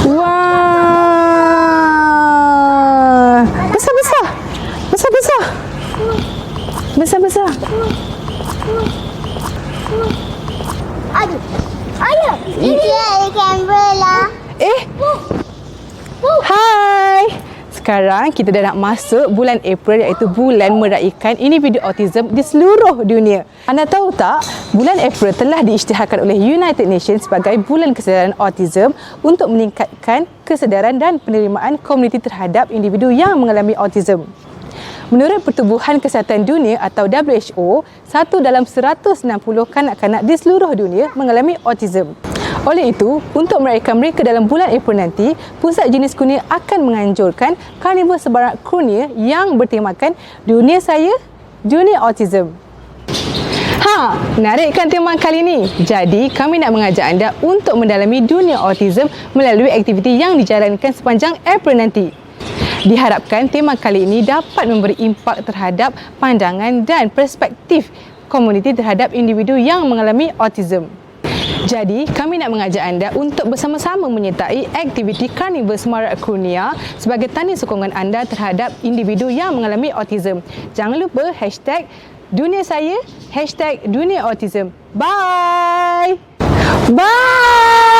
Wah. Besar-besar. Besar-besar. Besar-besar. Aduh. Ayah, ini ada kamera lah. Hai. Sekarang kita dah nak masuk bulan April, iaitu bulan meraikan individu autism di seluruh dunia. Anda tahu tak, bulan April telah diisytiharkan oleh United Nations sebagai bulan kesedaran autism untuk meningkatkan kesedaran dan penerimaan komuniti terhadap individu yang mengalami autism. Menurut Pertubuhan Kesihatan Dunia atau WHO, 1 dalam 160 kanak-kanak di seluruh dunia mengalami autism. Oleh itu, untuk meraihkan mereka dalam bulan April nanti, Pusat Jenis Kurnia akan menganjurkan karnival sebarang kurnia yang bertemakan Dunia Saya, Dunia Autism. Menarik kan tema kali ini? Jadi, kami nak mengajak anda untuk mendalami dunia autism melalui aktiviti yang dijalankan sepanjang April nanti. Diharapkan tema kali ini dapat memberi impak terhadap pandangan dan perspektif komuniti terhadap individu yang mengalami autism. Jadi, kami nak mengajak anda untuk bersama-sama menyertai aktiviti Karnival Semarak Kurnia sebagai tanda sokongan anda terhadap individu yang mengalami autism. Jangan lupa hashtag Dunia Saya, hashtag Dunia Autism. Bye! Bye!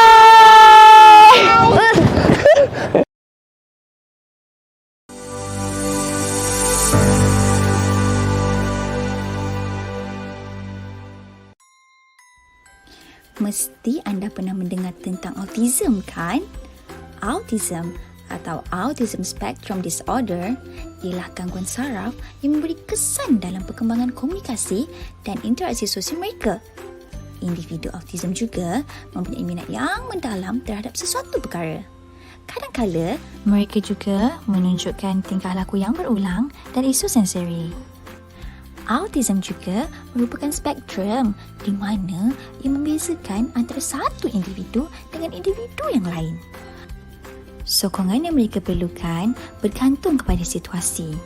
Mesti anda pernah mendengar tentang autism, kan? Autism atau Autism Spectrum Disorder ialah gangguan saraf yang memberi kesan dalam perkembangan komunikasi dan interaksi sosial mereka. Individu autism juga mempunyai minat yang mendalam terhadap sesuatu perkara. Kadang-kala, mereka juga menunjukkan tingkah laku yang berulang dan isu sensori. Autism juga merupakan spektrum di mana ia membezakan antara satu individu dengan individu yang lain. Sokongan yang mereka perlukan bergantung kepada situasi.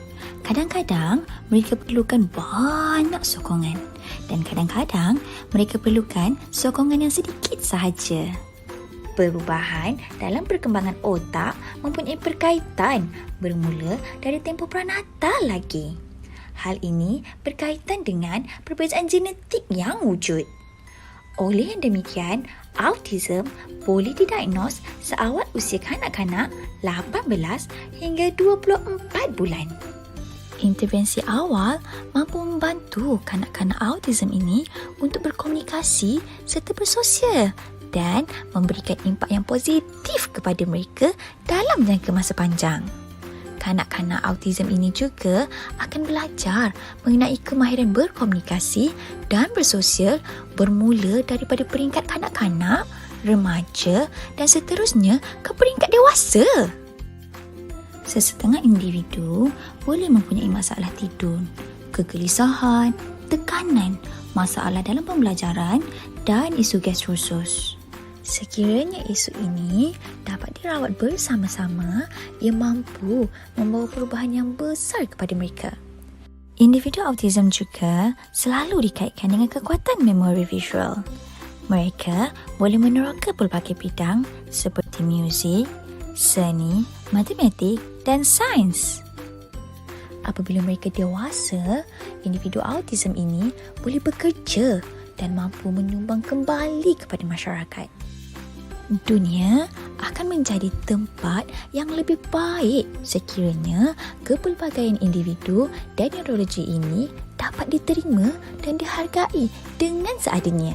Kadang-kadang mereka perlukan banyak sokongan dan kadang-kadang mereka perlukan sokongan yang sedikit sahaja. Perubahan dalam perkembangan otak mempunyai berkaitan bermula dari tempoh pranatal lagi. Hal ini berkaitan dengan perbezaan genetik yang wujud. Oleh yang demikian, autism boleh didiagnos seawal usia kanak-kanak 18 hingga 24 bulan. Intervensi awal mampu membantu kanak-kanak autism ini untuk berkomunikasi serta bersosial dan memberikan impak yang positif kepada mereka dalam jangka masa panjang. Kanak-kanak autism ini juga akan belajar mengenai kemahiran berkomunikasi dan bersosial bermula daripada peringkat kanak-kanak, remaja dan seterusnya ke peringkat dewasa. Sesetengah individu boleh mempunyai masalah tidur, kegelisahan, tekanan, masalah dalam pembelajaran dan isu gastrosos. Sekiranya isu ini dapat dirawat bersama-sama, ia mampu membawa perubahan yang besar kepada mereka. Individu autism juga selalu dikaitkan dengan kekuatan memori visual. Mereka boleh meneroka pelbagai bidang seperti muzik, seni, matematik dan sains. Apabila mereka dewasa, individu autism ini boleh bekerja dan mampu menyumbang kembali kepada masyarakat. Dunia akan menjadi tempat yang lebih baik sekiranya kepelbagaian individu dan neurologi ini dapat diterima dan dihargai dengan seadanya.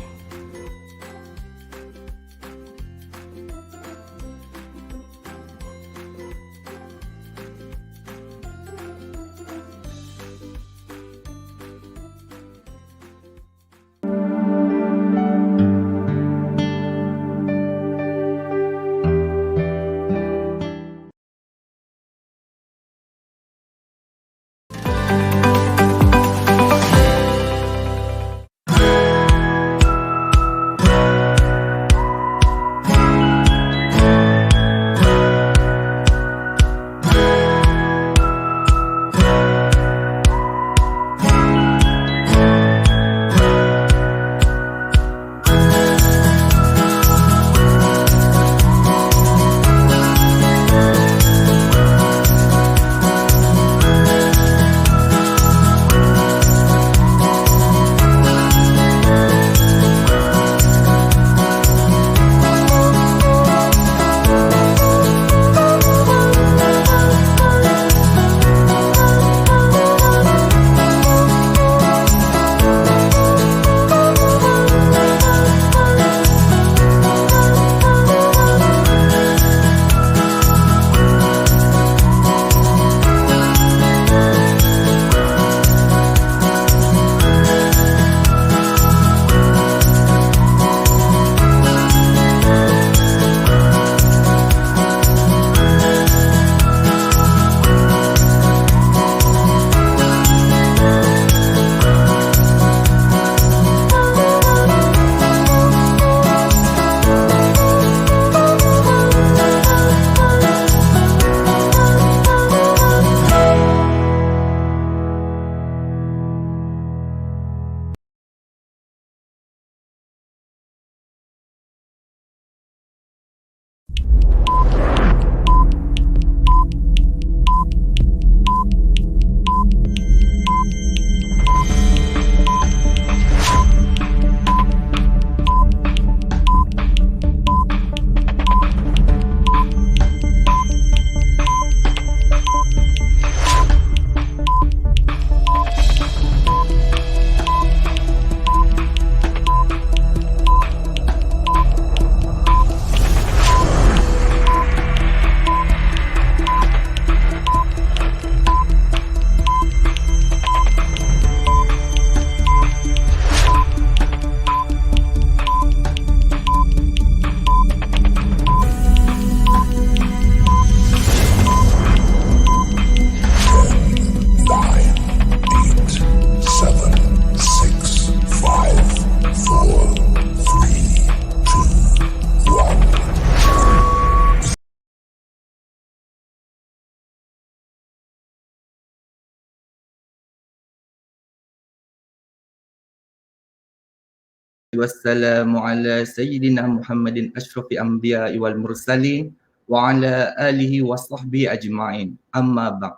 wassalamu ala sayyidina Muhammadin asyrafil anbiya'i wal mursalin wa ala alihi wa sahbihi ajma'in. Amma ba'd.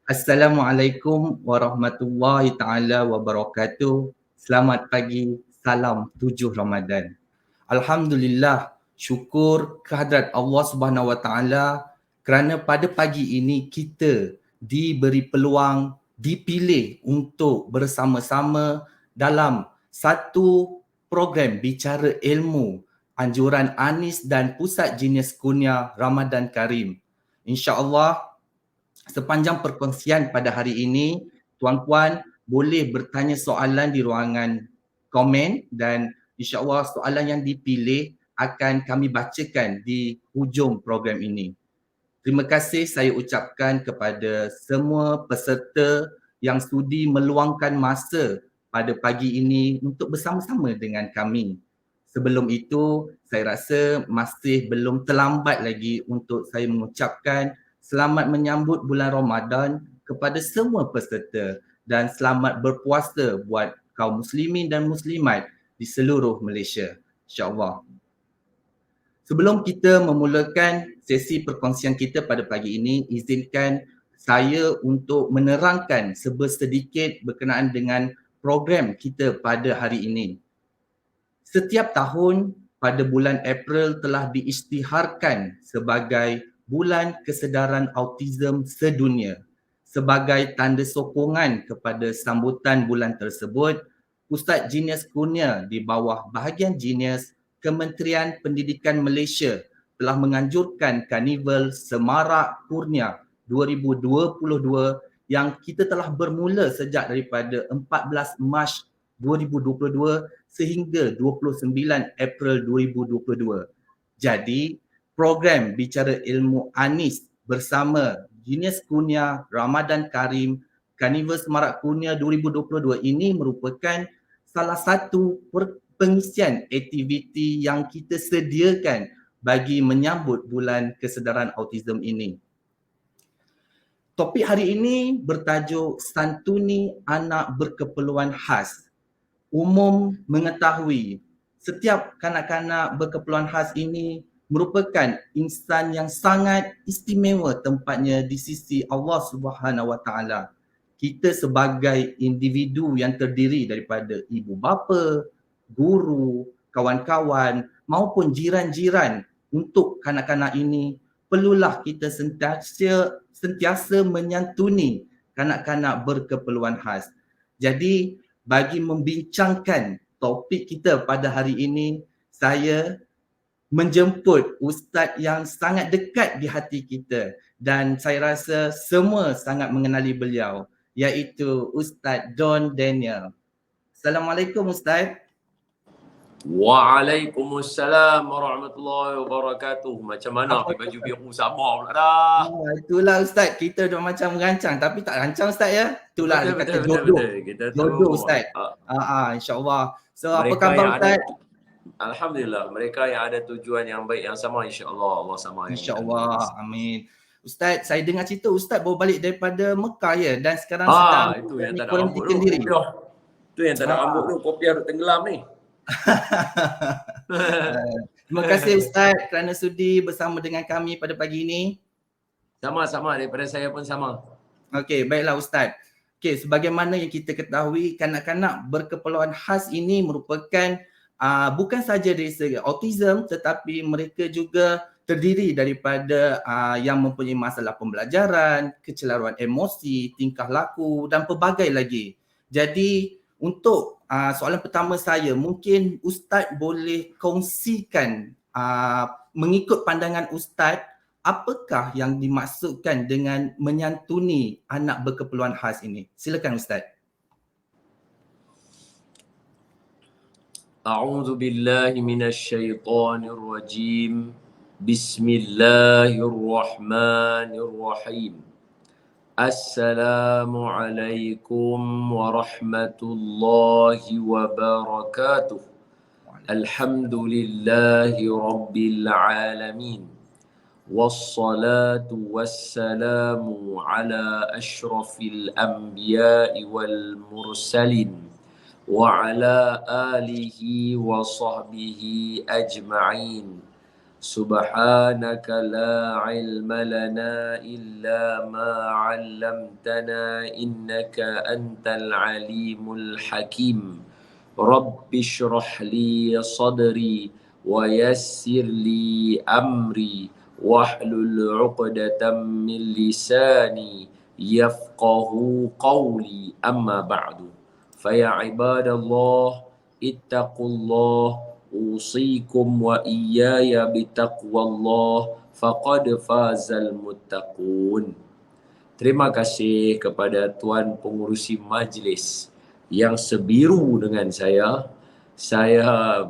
Assalamualaikum warahmatullahi taala wabarakatuh. Selamat pagi, salam 7 Ramadan. Alhamdulillah, syukur kehadrat Allah Subhanahu wa taala kerana pada pagi ini kita diberi peluang, dipilih untuk bersama-sama dalam satu program bicara ilmu anjuran Anis dan Pusat Genius Kurnia Ramadan Karim. InsyaAllah sepanjang perkongsian pada hari ini, tuan-puan boleh bertanya soalan di ruangan komen dan insyaAllah soalan yang dipilih akan kami bacakan di hujung program ini. Terima kasih saya ucapkan kepada semua peserta yang sudi meluangkan masa pada pagi ini untuk bersama-sama dengan kami. Sebelum itu, saya rasa masih belum terlambat lagi untuk saya mengucapkan selamat menyambut bulan Ramadan kepada semua peserta dan selamat berpuasa buat kaum muslimin dan muslimat di seluruh Malaysia. InsyaAllah. Sebelum kita memulakan sesi perkongsian kita pada pagi ini, izinkan saya untuk menerangkan sedikit berkenaan dengan program kita pada hari ini. Setiap tahun pada bulan April telah diisytiharkan sebagai Bulan Kesedaran Autism Sedunia. Sebagai tanda sokongan kepada sambutan bulan tersebut, Pusat Genius Kurnia di bawah bahagian Genius Kementerian Pendidikan Malaysia telah menganjurkan Karnival Semarak Kurnia 2022 yang kita telah bermula sejak daripada 14 Mac 2022 sehingga 29 April 2022. Jadi, program Bicara Ilmu Anis bersama Genius Kurnia Ramadan Karim Karnival Semarak Kurnia 2022 ini merupakan salah satu pengisian aktiviti yang kita sediakan bagi menyambut bulan kesedaran autism ini. Topik hari ini bertajuk Santuni Anak Berkeperluan Khas. Umum mengetahui setiap kanak-kanak berkeperluan khas ini merupakan insan yang sangat istimewa tempatnya di sisi Allah Subhanahu wa taala. Kita sebagai individu yang terdiri daripada ibu bapa, guru, kawan-kawan maupun jiran-jiran untuk kanak-kanak ini perlulah kita sentiasa menyantuni kanak-kanak berkeperluan khas. Jadi bagi membincangkan topik kita pada hari ini, saya menjemput ustaz yang sangat dekat di hati kita dan saya rasa semua sangat mengenali beliau, iaitu Ustaz Don Daniel. Assalamualaikum Ustaz. Waalaikumsalam warahmatullahi wabarakatuh. Macam mana pakai baju biru sama pula dah. Itulah Ustaz, kita dah macam merancang tapi tak rancang Ustaz ya. Itulah dia kata jodoh. Jodoh Ustaz. InsyaAllah. So apa khabar Ustaz? Alhamdulillah, mereka yang ada tujuan yang baik yang sama, insya-Allah Allah sama. InsyaAllah, amin. Ustaz, saya dengar cerita Ustaz baru balik daripada Mekah ya dan sekarang sedang itu yang tak ada rambut tu. Itu yang tak ada rambut tu, kopi harus tenggelam ni. Terima kasih Ustaz kerana sudi bersama dengan kami pada pagi ini. Sama-sama, daripada saya pun sama. Okey, baiklah Ustaz. Okey, sebagaimana yang kita ketahui, kanak-kanak berkeperluan khas ini merupakan bukan saja dari segi autism tetapi mereka juga terdiri daripada yang mempunyai masalah pembelajaran, kecelaruan emosi, tingkah laku dan pelbagai lagi. Jadi untuk soalan pertama saya, mungkin Ustaz boleh kongsikan mengikut pandangan Ustaz, apakah yang dimaksudkan dengan menyantuni anak berkeperluan khas ini? Silakan Ustaz. A'udzu billahi minasy syaithanir rajim. Bismillahirrahmanirrahim. Assalamualaikum warahmatullahi wabarakatuh. Alhamdulillahi rabbil alamin. Wassalatu wassalamu ala asyrafil anbiya'i wal mursalin. وعلى آله وصحبه أجمعين. سبحانك لا علم لنا إلا ما علمتنا إنك أنت العليم الحكيم. رب اشرح لي صدري ويسر لي أمري واحلل عقدة من لساني يفقه قولي. أما بعد، فيا عباد الله اتقوا الله أوصيكم وإياي بتقوى الله فقد فاز المتقون. Terima kasih kepada Tuan Pengurusi Majlis yang sebiru dengan saya. Saya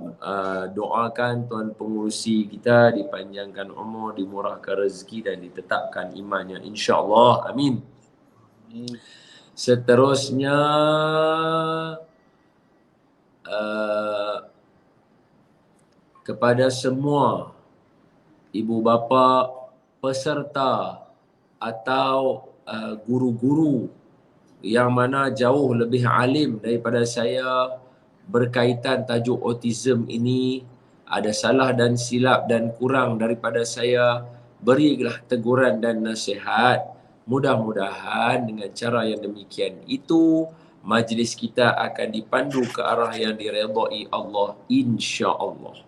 doakan Tuan Pengurusi kita dipanjangkan umur, dimurahkan rezeki dan ditetapkan imannya, insya-Allah. Amin. Seterusnya kepada semua ibu bapa peserta atau guru-guru yang mana jauh lebih alim daripada saya berkaitan tajuk autism ini, ada salah dan silap dan kurang daripada saya, berilah teguran dan nasihat. Mudah-mudahan dengan cara yang demikian itu majlis kita akan dipandu ke arah yang diredai Allah, insya-Allah.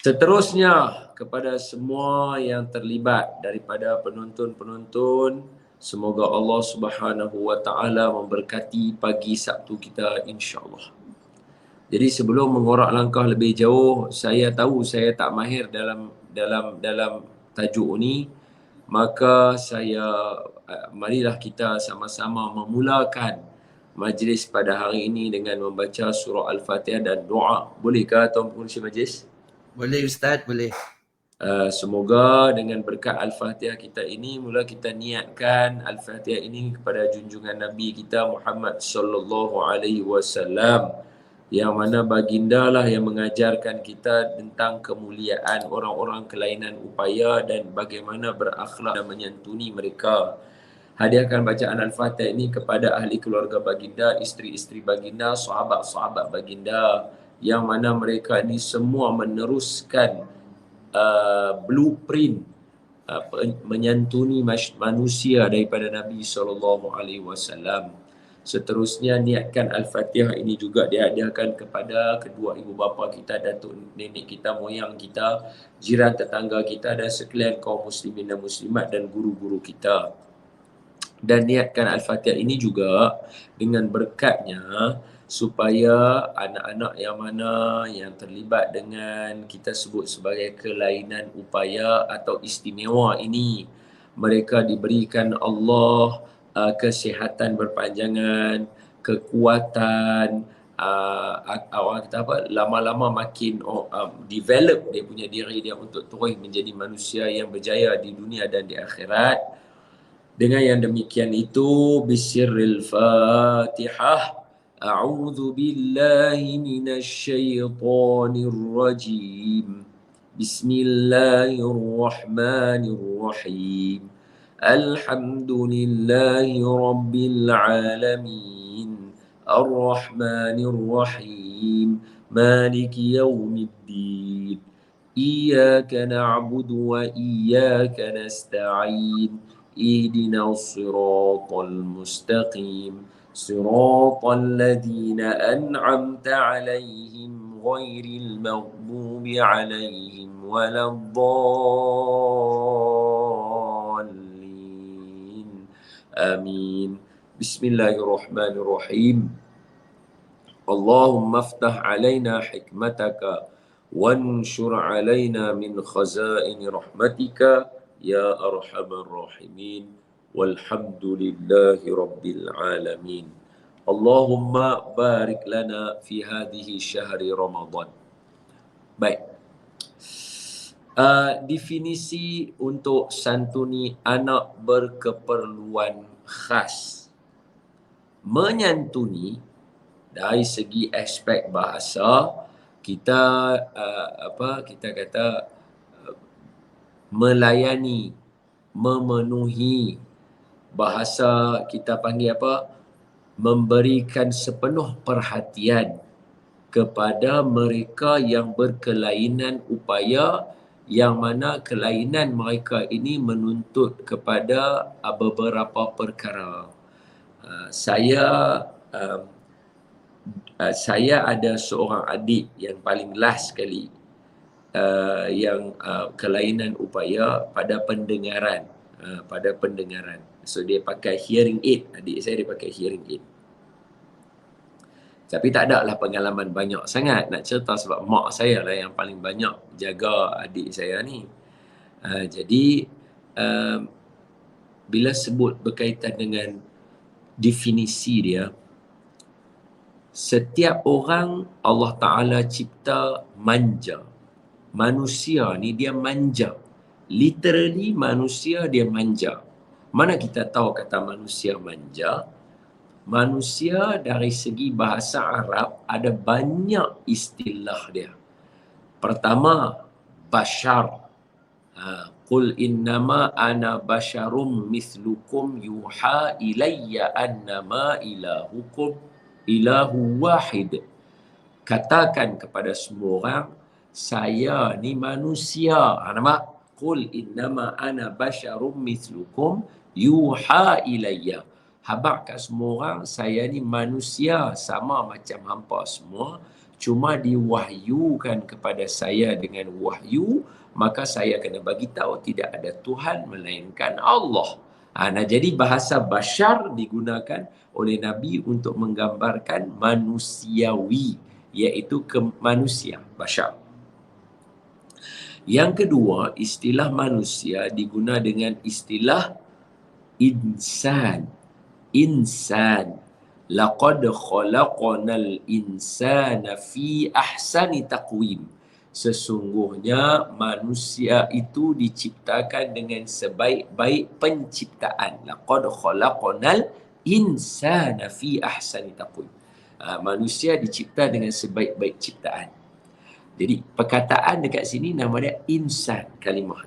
Seterusnya kepada semua yang terlibat daripada penonton-penonton, semoga Allah Subhanahu wa taala memberkati pagi Sabtu kita, insya-Allah. Jadi sebelum mengorak langkah lebih jauh, saya tahu saya tak mahir dalam tajuk ini, maka marilah kita sama-sama memulakan majlis pada hari ini dengan membaca surah Al-Fatihah dan doa. Bolehkah Tuan Pengurusi Majlis? Boleh Ustaz, boleh. Semoga dengan berkat Al-Fatihah kita ini, mula kita niatkan Al-Fatihah ini kepada junjungan Nabi kita Muhammad sallallahu alaihi wasallam, yang mana baginda lah yang mengajarkan kita tentang kemuliaan orang-orang kelainan upaya dan bagaimana berakhlak dan menyantuni mereka. Hadiahkan bacaan Al-Fatihah ini kepada ahli keluarga baginda, isteri-isteri baginda, sahabat-sahabat baginda, yang mana mereka ini semua meneruskan blueprint menyantuni manusia daripada Nabi SAW. Seterusnya niatkan Al-Fatihah ini juga dihadiahkan kepada kedua ibu bapa kita, datuk nenek kita, moyang kita, jiran tetangga kita dan sekalian kaum muslimin dan muslimat dan guru-guru kita. Dan niatkan Al-Fatihah ini juga dengan berkatnya supaya anak-anak yang mana yang terlibat dengan kita sebut sebagai kelainan upaya atau istimewa ini, mereka diberikan Allah kesihatan berpanjangan, kekuatan, lama-lama makin develop dia punya diri dia untuk terus menjadi manusia yang berjaya di dunia dan di akhirat. Dengan yang demikian itu, bisirril Fatihah. A'udzu billahi minasy syaithanir rajim. Bismillahirrahmanirrahim. Alhamdulillahi rabbil alamin. Ar-Rahmanir Rahim. Maliki yaumiddin. Iyyaka na'budu wa iyyaka nasta'in. اهدنا الصراط المستقيم صراط الذين أنعمت عليهم غير المغضوب عليهم ولا الضالين آمين. بسم الله الرحمن الرحيم. اللهم افتح علينا حكمتك وانشر علينا من خزائن رحمتك يا أرحم الراحمين والحمد لله رب العالمين. اللهم بارك لنا في هذه شهر رمضان. Baik. Definisi untuk santuni anak berkeperluan khas. Menyantuni dari segi aspek bahasa, kita kita kata melayani, memenuhi, bahasa kita panggil apa? memberikan sepenuh perhatian kepada mereka yang berkelainan upaya, yang mana kelainan mereka ini menuntut kepada beberapa perkara. Saya ada seorang adik yang paling last sekali, yang kelainan upaya pada pendengaran. So dia pakai hearing aid. Adik saya dia pakai hearing aid. Tapi tak ada lah pengalaman banyak sangat nak cerita, sebab mak saya lah yang paling banyak jaga adik saya ni. Jadi bila sebut berkaitan dengan definisi dia, setiap orang Allah Ta'ala cipta manja. Manusia ni dia manja. Literally manusia dia manja. Mana kita tahu kata manusia manja? Manusia dari segi bahasa Arab ada banyak istilah dia. Pertama, bashar. Qul innama ana basharum mithlukum yuha ilayya annama ilahukum ilahu wahid. Katakan kepada semua orang, saya ni manusia. Nampak? Qul innama ana basharum mithlukum yuha ilayya. Habaq kat semua orang, saya ni manusia sama macam hampa semua, cuma diwahyukan kepada saya dengan wahyu, maka saya kena bagi tahu tidak ada Tuhan melainkan Allah. Nah, jadi bahasa bashar digunakan oleh Nabi untuk menggambarkan manusiawi, iaitu manusia, bashar. Yang kedua, istilah manusia diguna dengan istilah insan. Insan. Laqad khalaqnal insana fi ahsani taqwim. Sesungguhnya manusia itu diciptakan dengan sebaik-baik penciptaan. Laqad khalaqnal insana fi ahsani taqwim. Manusia dicipta dengan sebaik-baik ciptaan. Jadi perkataan dekat sini nama dia insan, kalimah.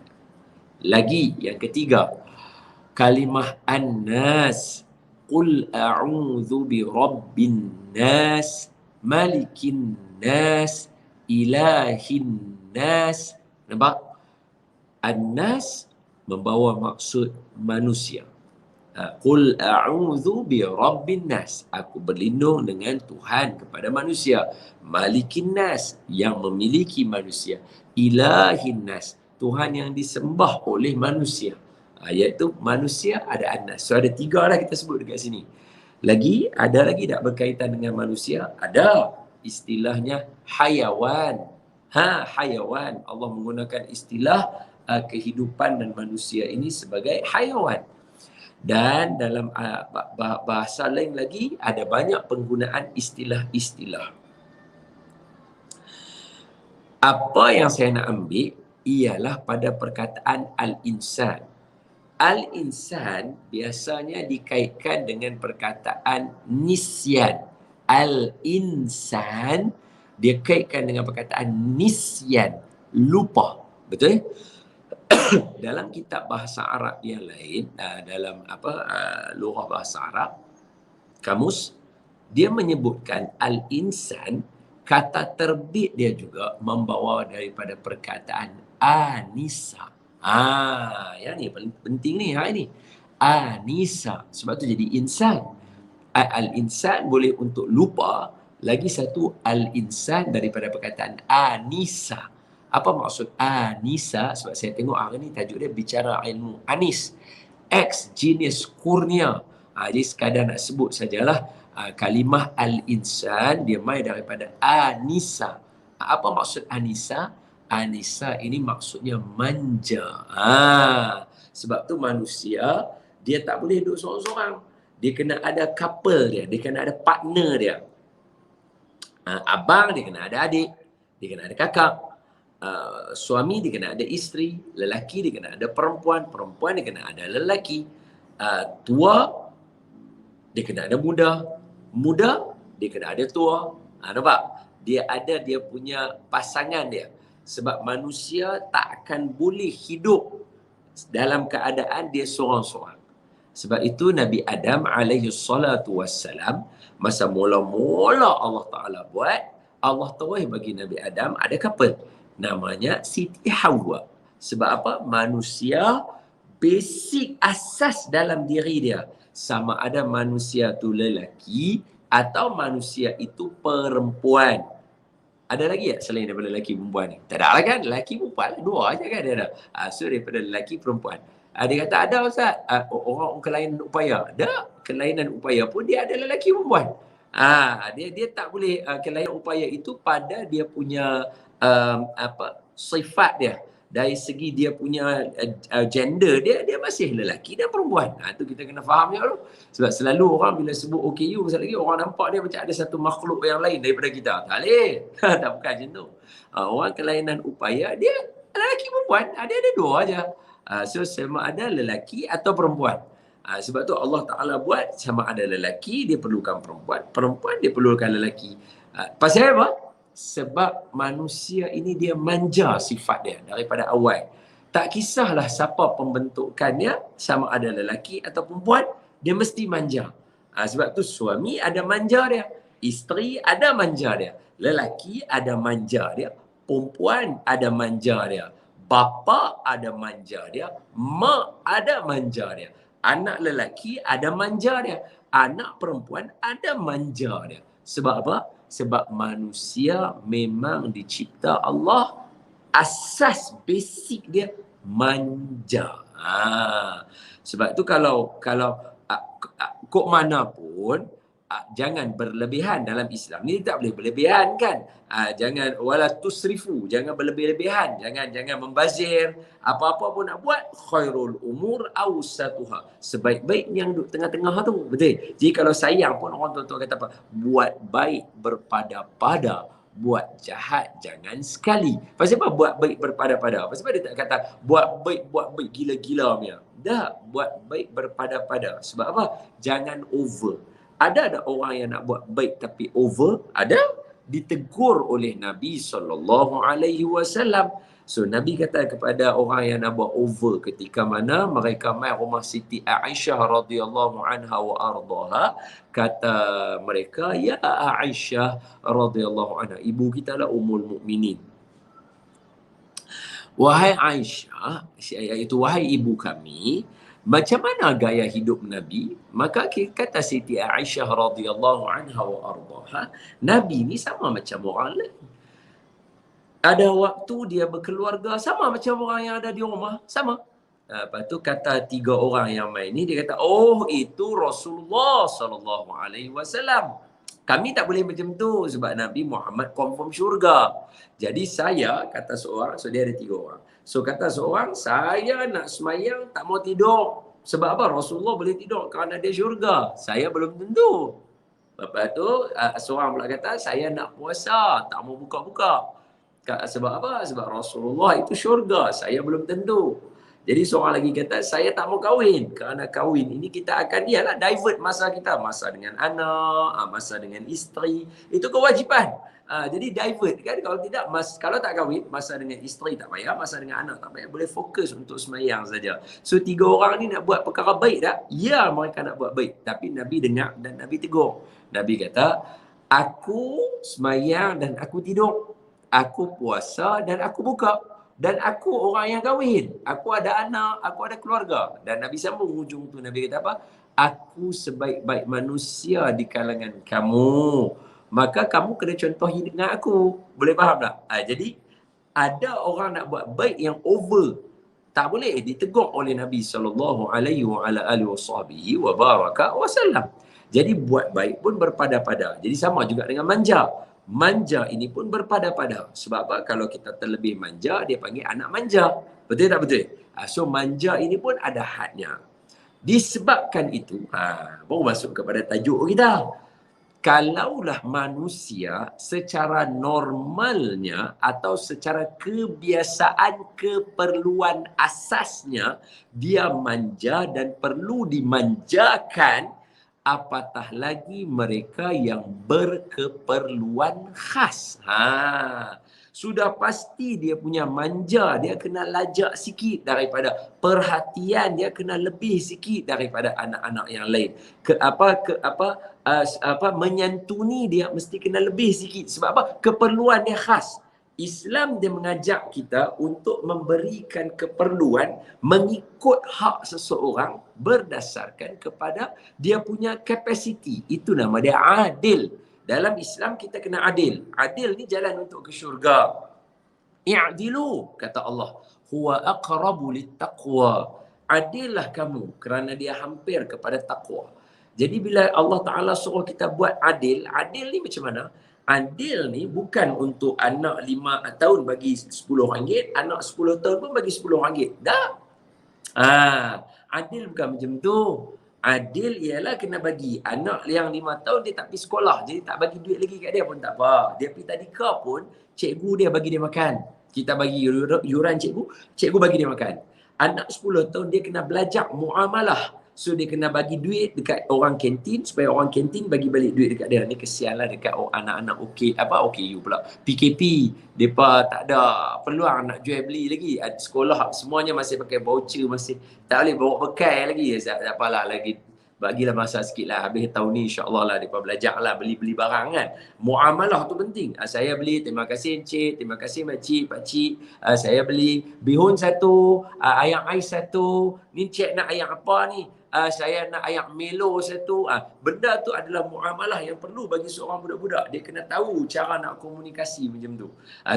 Lagi yang ketiga, kalimah an-nas. Qul a'udzu bi rabbin nas, malikin nas, ilahin nas. Nampak? An-nas membawa maksud manusia. Qul a'udzu bi rabbin nas. Aku berlindung dengan Tuhan kepada manusia. Malikin nas, yang memiliki manusia. Ilahin nas, Tuhan yang disembah oleh manusia. Iaitu manusia ada an-nas. So ada 3 lah kita sebut dekat sini. Lagi, ada lagi tak berkaitan dengan manusia? Ada. Istilahnya hayawan. Hayawan. Allah menggunakan istilah kehidupan dan manusia ini sebagai hayawan. Dan dalam bahasa lain lagi, ada banyak penggunaan istilah-istilah. Apa yang saya nak ambil ialah pada perkataan al-insan. Al-insan biasanya dikaitkan dengan perkataan nisyan. Al-insan dia kaitkan dengan perkataan nisyan, lupa. Betul? Dalam kitab bahasa Arab yang lain, dalam lugah bahasa Arab, kamus, dia menyebutkan al-insan, kata terbit dia juga membawa daripada perkataan anisa. Yang ni paling penting ni, ini. Anisa. Sebab tu jadi insan. Al-insan boleh untuk lupa. Lagi satu, al-insan daripada perkataan anisa. Apa maksud anisa? Sebab saya tengok hari ni tajuk dia bicara ilmu anis. X, jenis kurnia. Jadi sekadar nak sebut sajalah kalimah al-insan, dia mai daripada anisa. Apa maksud anisa? Anisa ini maksudnya manja. Sebab tu manusia, dia tak boleh duduk seorang-seorang. Dia kena ada couple dia. Dia kena ada partner dia. Abang dia kena ada adik. Dia kena ada kakak. Suami dia kena ada isteri. Lelaki dia kena ada perempuan. Perempuan dia kena ada lelaki. Tua dia kena ada muda. Muda dia kena ada tua. Nampak? Dia ada dia punya pasangan dia. Sebab manusia tak akan boleh hidup dalam keadaan dia seorang-seorang. Sebab itu Nabi Adam alaihi salatu wassalam, masa mula-mula Allah Ta'ala buat, Allah terus bagi Nabi Adam ada couple. Namanya Siti Hawa. Sebab apa? Manusia basic asas dalam diri dia. Sama ada manusia tu lelaki atau manusia itu perempuan. Ada lagi tak selain daripada lelaki perempuan ni? Tak ada lah kan? Lelaki perempuan dua aja kan dia ada. So daripada lelaki perempuan. Dia kata ada Ustaz, orang kelainan upaya. Ada kelainan upaya pun dia ada lelaki perempuan. Dia tak boleh kelainan upaya itu pada dia punya sifat dia. Dari segi dia punya gender dia masih lelaki dan perempuan. Itu kita kena faham je dulu. Sebab selalu orang bila sebut OKU pasal lagi orang nampak dia macam ada satu makhluk yang lain daripada kita. Tak boleh. Tak bukan macam tu. Orang kelainan upaya dia lelaki perempuan. Dia ada dua aja. So sama ada lelaki atau perempuan. Sebab tu Allah Ta'ala buat sama ada lelaki dia perlukan perempuan, perempuan dia perlukan lelaki. Pasal apa? Sebab manusia ini dia manja sifat dia daripada awal. Tak kisahlah siapa pembentukannya, sama ada lelaki atau perempuan, dia mesti manja. Sebab tu suami ada manja dia, isteri ada manja dia, lelaki ada manja dia, perempuan ada manja dia, bapa ada manja dia, mak ada manja dia, anak lelaki ada manja dia, anak perempuan ada manja dia. Sebab apa? Sebab manusia memang dicipta Allah, asas basic dia manja. Sebab tu kalau kok mana pun jangan berlebihan dalam Islam ni, tak boleh berlebihan kan. Jangan wala tusrifu, jangan berlebih-lebihan, jangan membazir. Apa-apa pun nak buat, khairul umur awsatuha, sebaik-baik yang duduk tengah-tengah tu. Betul. Jadi kalau sayang pun orang tua-tua kata apa? Buat baik berpada-pada, buat jahat jangan sekali. Pasal apa buat baik berpada-pada? Pasal apa dia tak kata buat baik gila-gila punya. Dah, buat baik berpada-pada. Sebab apa? Jangan over. Ada orang yang nak buat baik tapi over? Ada. Ditegur oleh Nabi SAW. So Nabi kata kepada orang yang nak buat over ketika mana mereka mai rumah Siti Aisyah radhiyallahu anha wa ardaha, kata mereka, ya Aisyah radhiyallahu anha, ibu kita lah Ummul Mukminin. Wahai Aisyah, iaitu wahai ibu kami, macam mana gaya hidup Nabi? Maka kata Siti Aisyah radhiyallahu anha wa ardaha, Nabi ni sama macam orang lain. Ada waktu dia berkeluarga sama macam orang yang ada di rumah, sama. Lepas tu kata tiga orang yang main ni, dia kata, oh itu Rasulullah sallallahu alaihi wasallam. Kami tak boleh macam tu sebab Nabi Muhammad confirm syurga. Jadi saya, kata seorang, so dia ada tiga orang. So kata seorang, saya nak semayang tak mau tidur. Sebab apa? Rasulullah boleh tidur kerana dia syurga. Saya belum tentu. Lepas tu seorang pula kata, saya nak puasa, tak mau buka-buka. Sebab apa? Sebab Rasulullah itu syurga. Saya belum tentu. Jadi seorang lagi kata, saya tak mau kahwin. Kerana kahwin ini kita akan divert masa kita. Masa dengan anak, masa dengan isteri. Itu kewajipan. Jadi divert kan. Kalau tidak, kalau tak kahwin, masa dengan isteri tak payah. Masa dengan anak tak payah. Boleh fokus untuk semayang saja. So tiga orang ni nak buat perkara baik tak? Ya, mereka nak buat baik. Tapi Nabi dengar dan Nabi tegur. Nabi kata, aku semayang dan aku tidur. Aku puasa dan aku buka. Dan aku orang yang kahwin. Aku ada anak, aku ada keluarga. Dan Nabi sambung hujung tu. Nabi kata apa? Aku sebaik-baik manusia di kalangan kamu. Maka kamu kena contohi dengan aku. Boleh faham tak? Jadi, ada orang nak buat baik yang over. Tak boleh ditegur oleh Nabi SAW. Jadi, buat baik pun berpada-pada. Jadi, sama juga dengan manja. Manja ini pun berpada-pada. Sebab apa? Kalau kita terlebih manja, dia panggil anak manja. Betul tak betul? So manja ini pun ada hadnya. Disebabkan itu, baru masuk kepada tajuk kita. Kalaulah manusia secara normalnya atau secara kebiasaan keperluan asasnya, dia manja dan perlu dimanjakan, apatah lagi mereka yang berkeperluan khas. Sudah pasti dia punya manja, dia kena lajak sikit daripada perhatian, dia kena lebih sikit daripada anak-anak yang lain. Menyantuni dia mesti kena lebih sikit. Sebab apa? Keperluan dia khas. Islam dia mengajak kita untuk memberikan keperluan mengikut hak seseorang berdasarkan kepada dia punya kapasiti. Itu nama dia adil. Dalam Islam kita kena adil. Adil ni jalan untuk ke syurga. I'dilu, kata Allah. Huwa aqrabu littaqwa. Adillah kamu kerana dia hampir kepada takwa. Jadi bila Allah Ta'ala suruh kita buat adil, adil ni macam mana? Adil ni bukan untuk anak 5 tahun bagi RM10, anak 10 tahun pun bagi RM10. Tak. Adil bukan macam tu. Adil ialah kena bagi anak yang 5 tahun dia tak pergi sekolah, jadi tak bagi duit lagi kat dia pun tak apa. Dia pergi tadika pun, cikgu dia bagi dia makan. Kita bagi yuran cikgu bagi dia makan. Anak 10 tahun dia kena belajar muamalah. So dia kena bagi duit dekat orang kantin supaya orang kantin bagi balik duit dekat dia. Ni kesianlah dekat anak-anak OKU pula. PKP. Depa tak ada peluang nak jual beli lagi. Sekolah semuanya masih pakai voucher, masih tak boleh bawa bekal lagi. Tak apalah lagi. Bagilah masa sikit lah. Habis tahun ni insyaAllah lah mereka belajar lah beli-beli barang kan. Muamalah tu penting. Saya beli, terima kasih encik, terima kasih makcik, pakcik. Saya beli bihun 1, ayam ais 1. Ni cik nak ayam apa ni? Saya nak ayam Melo 1. Benda tu adalah muamalah yang perlu bagi seorang budak-budak. Dia kena tahu cara nak komunikasi macam tu.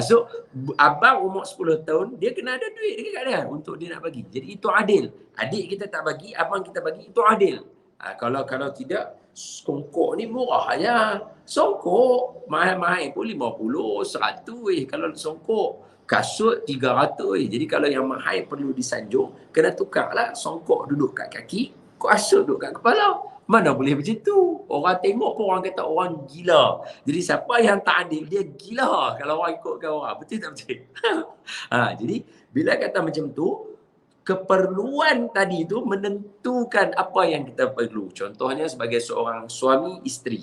So, abang umur 10 tahun, dia kena ada duit dekat dia untuk dia nak bagi. Jadi itu adil. Adik kita tak bagi, abang kita bagi, itu adil. Kalau tidak, songkok ni murah aja. Songkok mahal-mahal pun 50, 100 kalau songkok. Kasut 300 Jadi kalau yang mahal perlu disanjung, kena tukarlah songkok duduk kat kaki, kasut duduk kat kepala. Mana boleh macam tu? Orang tengok pun orang kata orang gila. Jadi siapa yang tak adil, dia gila kalau orang ikutkan orang. Betul tak betul? Jadi bila kata macam tu, keperluan tadi tu menentukan apa yang kita perlu. Contohnya sebagai seorang suami isteri.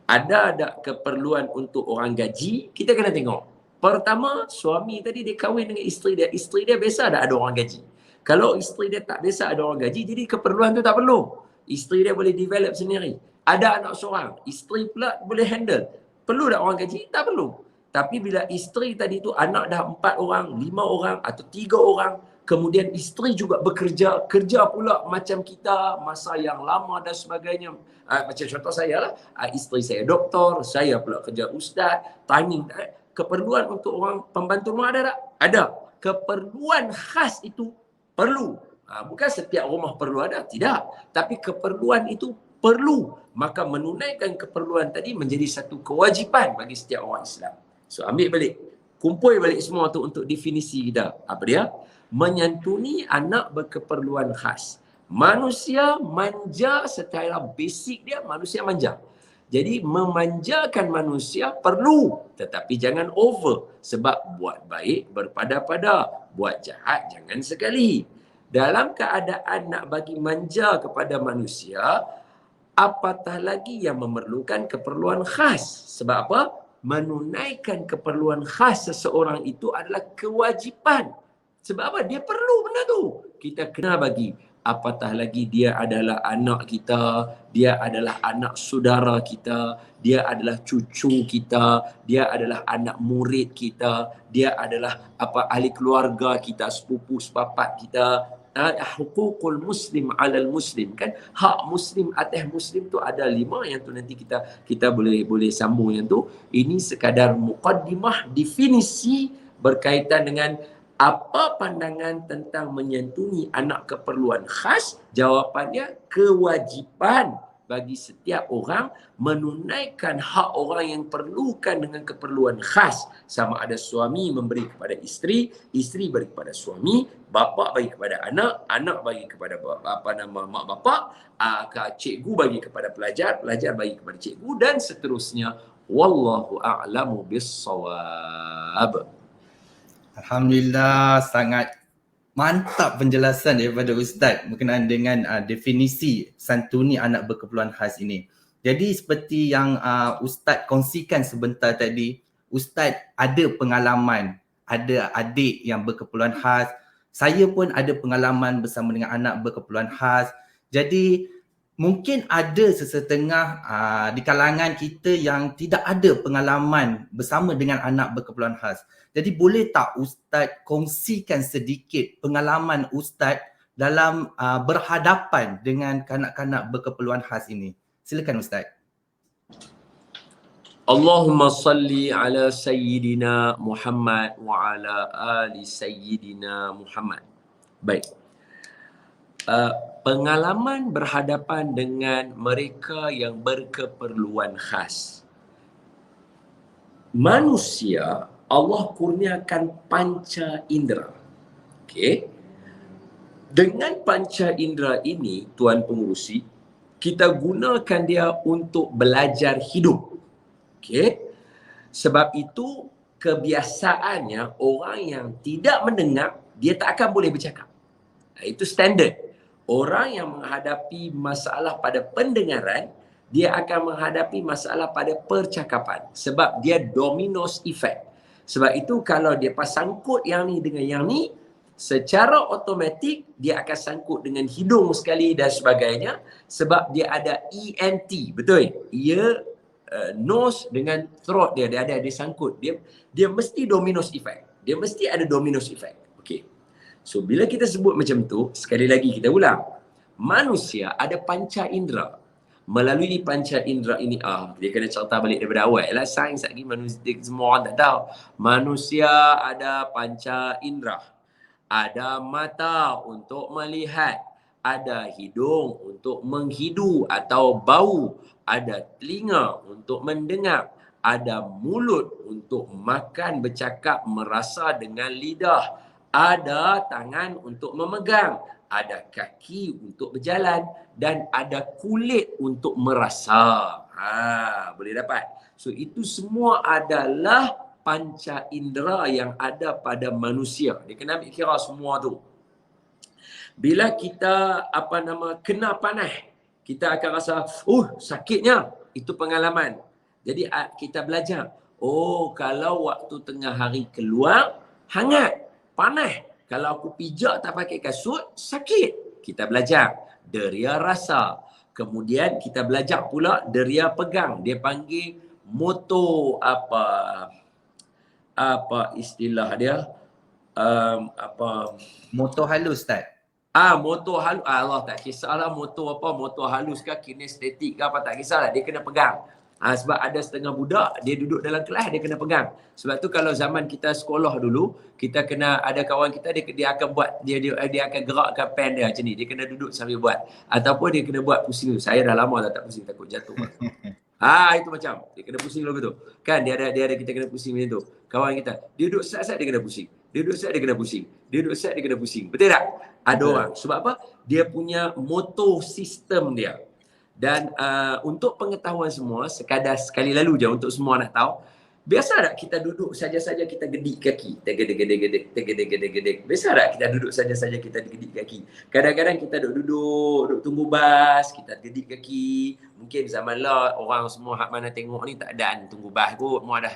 Ada keperluan untuk orang gaji, kita kena tengok. Pertama, suami tadi dia kahwin dengan isteri dia. Isteri dia biasa ada orang gaji. Kalau isteri dia tak biasa ada orang gaji, jadi keperluan tu tak perlu. Isteri dia boleh develop sendiri. Ada anak seorang, isteri pula boleh handle. Perlu tak orang gaji? Tak perlu. Tapi bila isteri tadi tu anak dah 4 orang, 5 orang atau 3 orang, kemudian isteri juga bekerja, kerja pula macam kita masa yang lama dan sebagainya. Macam contoh saya lah, isteri saya doktor, saya pula kerja ustaz, timing. Keperluan untuk orang pembantu rumah ada tak? Ada. Keperluan khas itu perlu. Bukan setiap rumah perlu ada, tidak. Tapi keperluan itu perlu. Maka menunaikan keperluan tadi menjadi satu kewajipan bagi setiap orang Islam. So ambil balik, kumpul balik semua tu untuk definisi kita. Apa dia? Menyantuni anak berkeperluan khas. Manusia manja secara basic dia, manusia manja. Jadi memanjakan manusia perlu, tetapi jangan over. Sebab buat baik berpada-pada, buat jahat jangan sekali. Dalam keadaan nak bagi manja kepada manusia, apatah lagi yang memerlukan keperluan khas. Sebab apa? Menunaikan keperluan khas seseorang itu adalah kewajipan. Sebab apa? Dia perlu benda tu. Kita kena bagi. Apatah lagi dia adalah anak kita, dia adalah anak saudara kita, dia adalah cucu kita, dia adalah anak murid kita, dia adalah ahli keluarga kita, sepupu sepapat kita. Hukukul muslim alal muslim, kan? Hak muslim atas muslim tu ada 5 yang tu nanti kita boleh sambung yang tu. Ini sekadar muqaddimah definisi berkaitan dengan apa pandangan tentang menyantuni anak keperluan khas. Jawapannya kewajipan bagi setiap orang menunaikan hak orang yang perlukan dengan keperluan khas. Sama ada suami memberi kepada isteri, isteri beri kepada suami, bapa bagi kepada anak, anak bagi kepada mak bapak, cikgu bagi kepada pelajar, pelajar bagi kepada cikgu dan seterusnya. Wallahu a'lamu bis-shawab. Alhamdulillah, sangat mantap penjelasan daripada Ustaz berkenaan dengan definisi santuni anak berkeperluan khas ini. Jadi seperti yang Ustaz kongsikan sebentar tadi, Ustaz ada pengalaman, ada adik yang berkeperluan khas. Saya pun ada pengalaman bersama dengan anak berkeperluan khas. Jadi mungkin ada sesetengah di kalangan kita yang tidak ada pengalaman bersama dengan anak berkeperluan khas. Jadi boleh tak Ustaz kongsikan sedikit pengalaman Ustaz dalam berhadapan dengan kanak-kanak berkeperluan khas ini? Silakan Ustaz. Allahumma salli ala Sayyidina Muhammad wa ala ali Sayyidina Muhammad. Baik. Pengalaman berhadapan dengan mereka yang berkeperluan khas. Manusia, Allah kurniakan panca indera. Okey. Dengan panca indera ini, Tuan Pengurusi, kita gunakan dia untuk belajar hidup. Okey. Sebab itu kebiasaannya orang yang tidak mendengar, dia tak akan boleh bercakap. Itu standard. Orang yang menghadapi masalah pada pendengaran, dia akan menghadapi masalah pada percakapan. Sebab dia dominos effect. Sebab itu kalau dia sangkut yang ni dengan yang ni, secara automatik dia akan sangkut dengan hidung sekali dan sebagainya. Sebab dia ada ENT, betul? Ia nose dengan throat dia ada sangkut. Dia mesti dominos effect. Dia mesti ada dominos effect. Okey. So bila kita sebut macam tu, sekali lagi kita ulang. Manusia ada panca indera. Melalui panca indera ini, dia kena cerita balik daripada awal lah. Sains lagi manusia, semua orang tak tahu. Manusia ada panca indera. Ada mata untuk melihat. Ada hidung untuk menghidu atau bau. Ada telinga untuk mendengar. Ada mulut untuk makan, bercakap, merasa dengan lidah. Ada tangan untuk memegang, ada kaki untuk berjalan dan ada kulit untuk merasa. Boleh dapat. So itu semua adalah panca indera yang ada pada manusia. Dia kena ambil kira semua tu. Bila kita kena panas, kita akan rasa, sakitnya. Itu pengalaman. Jadi kita belajar. Kalau waktu tengah hari keluar, hangat. Panas. Kalau aku pijak tak pakai kasut, sakit. Kita belajar. Deria rasa. Kemudian kita belajar pula deria pegang. Dia panggil motor apa istilah dia? Motor halus Ustaz. Motor halus. Allah tak kisahlah motor apa, motor halus ke kinestetik ke apa, tak kisahlah. Dia kena pegang. Sebab ada setengah budak, dia duduk dalam kelas, dia kena pegang. Sebab tu kalau zaman kita sekolah dulu, kita kena, ada kawan kita, dia akan buat, dia akan gerakkan pen dia macam ni. Dia kena duduk sambil buat. Ataupun dia kena buat pusing dulu. Saya dah lama tak pusing, takut jatuh. Itu macam, dia kena pusing dulu tu. Kan dia ada kita kena pusing macam tu. Kawan kita, dia duduk sat-sat dia kena pusing. Dia duduk sat dia kena pusing. Dia duduk sat dia kena pusing. Betul tak? Ada orang. Sebab apa? Dia punya motor sistem dia. Dan untuk pengetahuan semua, sekadar sekali lalu je untuk semua nak tahu, biasa tak kita duduk saja-saja kita gedik kaki? Tegedek. Biasa tak kita duduk saja-saja kita gedik kaki? Kadang-kadang kita duduk tunggu bas, kita gedik kaki. Mungkin zaman lah orang semua hak mana tengok ni tak ada tunggu bas kot, semua dah.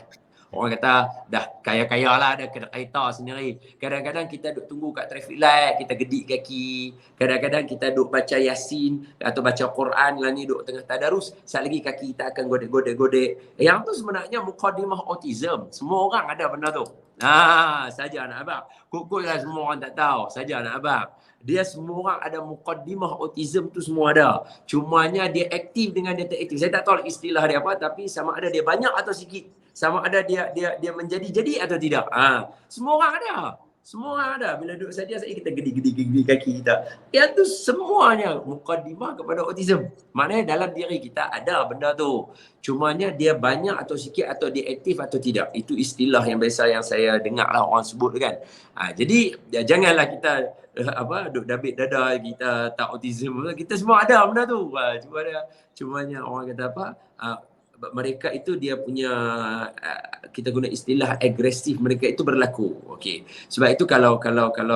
Orang kata dah kaya-kaya lah, dah kena kereta sendiri. Kadang-kadang kita duduk tunggu kat traffic light, kita gedik kaki. Kadang-kadang kita duduk baca Yasin atau baca Quran lah ni, duduk tengah tadarus. Sekali lagi kaki kita akan godek-godek. Yang tu sebenarnya mukadimah autism. Semua orang ada benda tu. Saja anak abang. Kukul lah semua orang tak tahu. Saja anak abang. Dia semua orang ada mukadimah autism tu semua ada. Cumanya dia aktif dengan dia tak aktif. Saya tak tahu istilah dia apa, tapi sama ada dia banyak atau sikit. Sama ada dia menjadi-jadi atau tidak. Semua orang ada. Semua orang ada. Bila duduk saja kita gedik kaki kita. Itu semuanya mukadimah kepada autism. Maknanya dalam diri kita ada benda tu. Cumanya dia banyak atau sikit atau dia aktif atau tidak. Itu istilah yang biasa yang saya dengar lah orang sebut kan. Jadi janganlah kita duk dabit dada kita tak autism. Kita semua ada benda tu. Cumanya orang kata mereka itu dia punya kita guna istilah agresif, mereka itu berlaku. Okey. Sebab itu kalau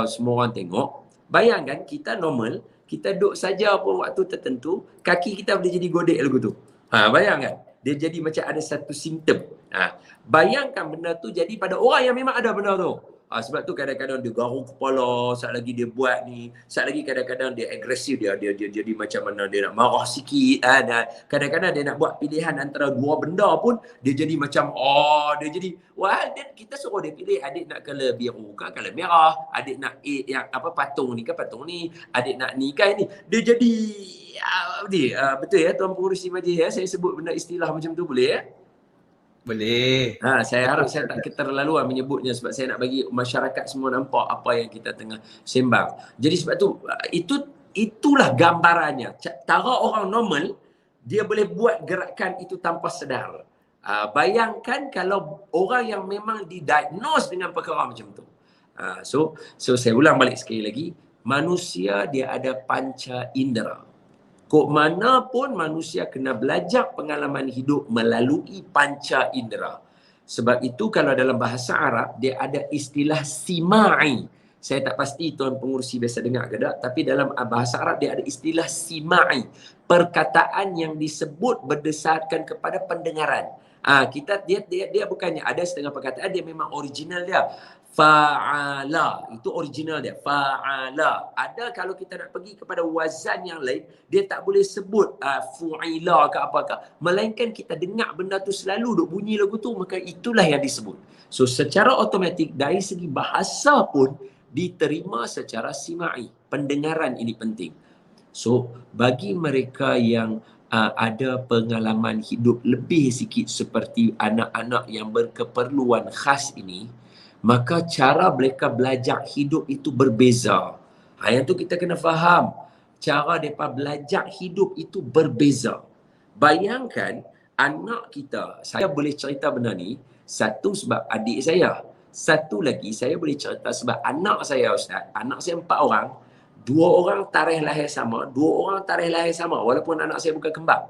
semua orang tengok, bayangkan kita normal, kita duduk saja pun waktu tertentu, kaki kita boleh jadi godek lagu tu. Bayangkan. dia jadi macam ada satu simptom. Bayangkan benda tu jadi pada orang yang memang ada benda tu. Sebab tu kadang-kadang dia garuk kepala, saat lagi dia buat ni, saat lagi kadang-kadang dia agresif, dia jadi macam mana dia nak marah sikit, dan kadang-kadang dia nak buat pilihan antara dua benda pun dia jadi macam dia jadi kita suruh dia pilih, adik nak color biru ke color merah, adik nak yang apa patung ni ke patung ni, adik nak ni ke ni, dia jadi betul ya Tuan Pengurusi Majlis ya, saya sebut benda istilah macam tu boleh ya? Boleh. Saya harap saya tak keterlaluan menyebutnya sebab saya nak bagi masyarakat semua nampak apa yang kita tengah sembang. Jadi sebab tu itulah gambarannya. Cara orang normal dia boleh buat gerakan itu tanpa sedar. Bayangkan kalau orang yang memang didiagnose dengan perkara macam tu. So saya ulang balik sekali lagi, manusia dia ada panca indera. Kok mana pun manusia kena belajar pengalaman hidup melalui panca indera. Sebab itu kalau dalam bahasa Arab, dia ada istilah simai. Saya tak pasti Tuan Pengurusi biasa dengar ke tak, tapi dalam bahasa Arab dia ada istilah simai. Perkataan yang disebut berdasarkan kepada pendengaran. Dia bukannya ada setengah perkataan, dia memang original dia. Fa'ala, itu original dia, fa'ala. Ada kalau kita nak pergi kepada wazan yang lain, dia tak boleh sebut fu'ila ke apakah, melainkan kita dengar benda tu selalu duk bunyi lagu tu, maka itulah yang disebut. So secara automatik dari segi bahasa pun diterima secara simai. Pendengaran ini penting. So bagi mereka yang ada pengalaman hidup lebih sikit seperti anak-anak yang berkeperluan khas ini, maka cara mereka belajar hidup itu berbeza. Yang tu kita kena faham. Cara mereka belajar hidup itu berbeza. Bayangkan anak kita, saya boleh cerita benda ni, satu sebab adik saya. Satu lagi saya boleh cerita sebab anak saya Ustaz. Anak saya 4 orang. 2 orang tarikh lahir sama, 2 orang tarikh lahir sama walaupun anak saya bukan kembar.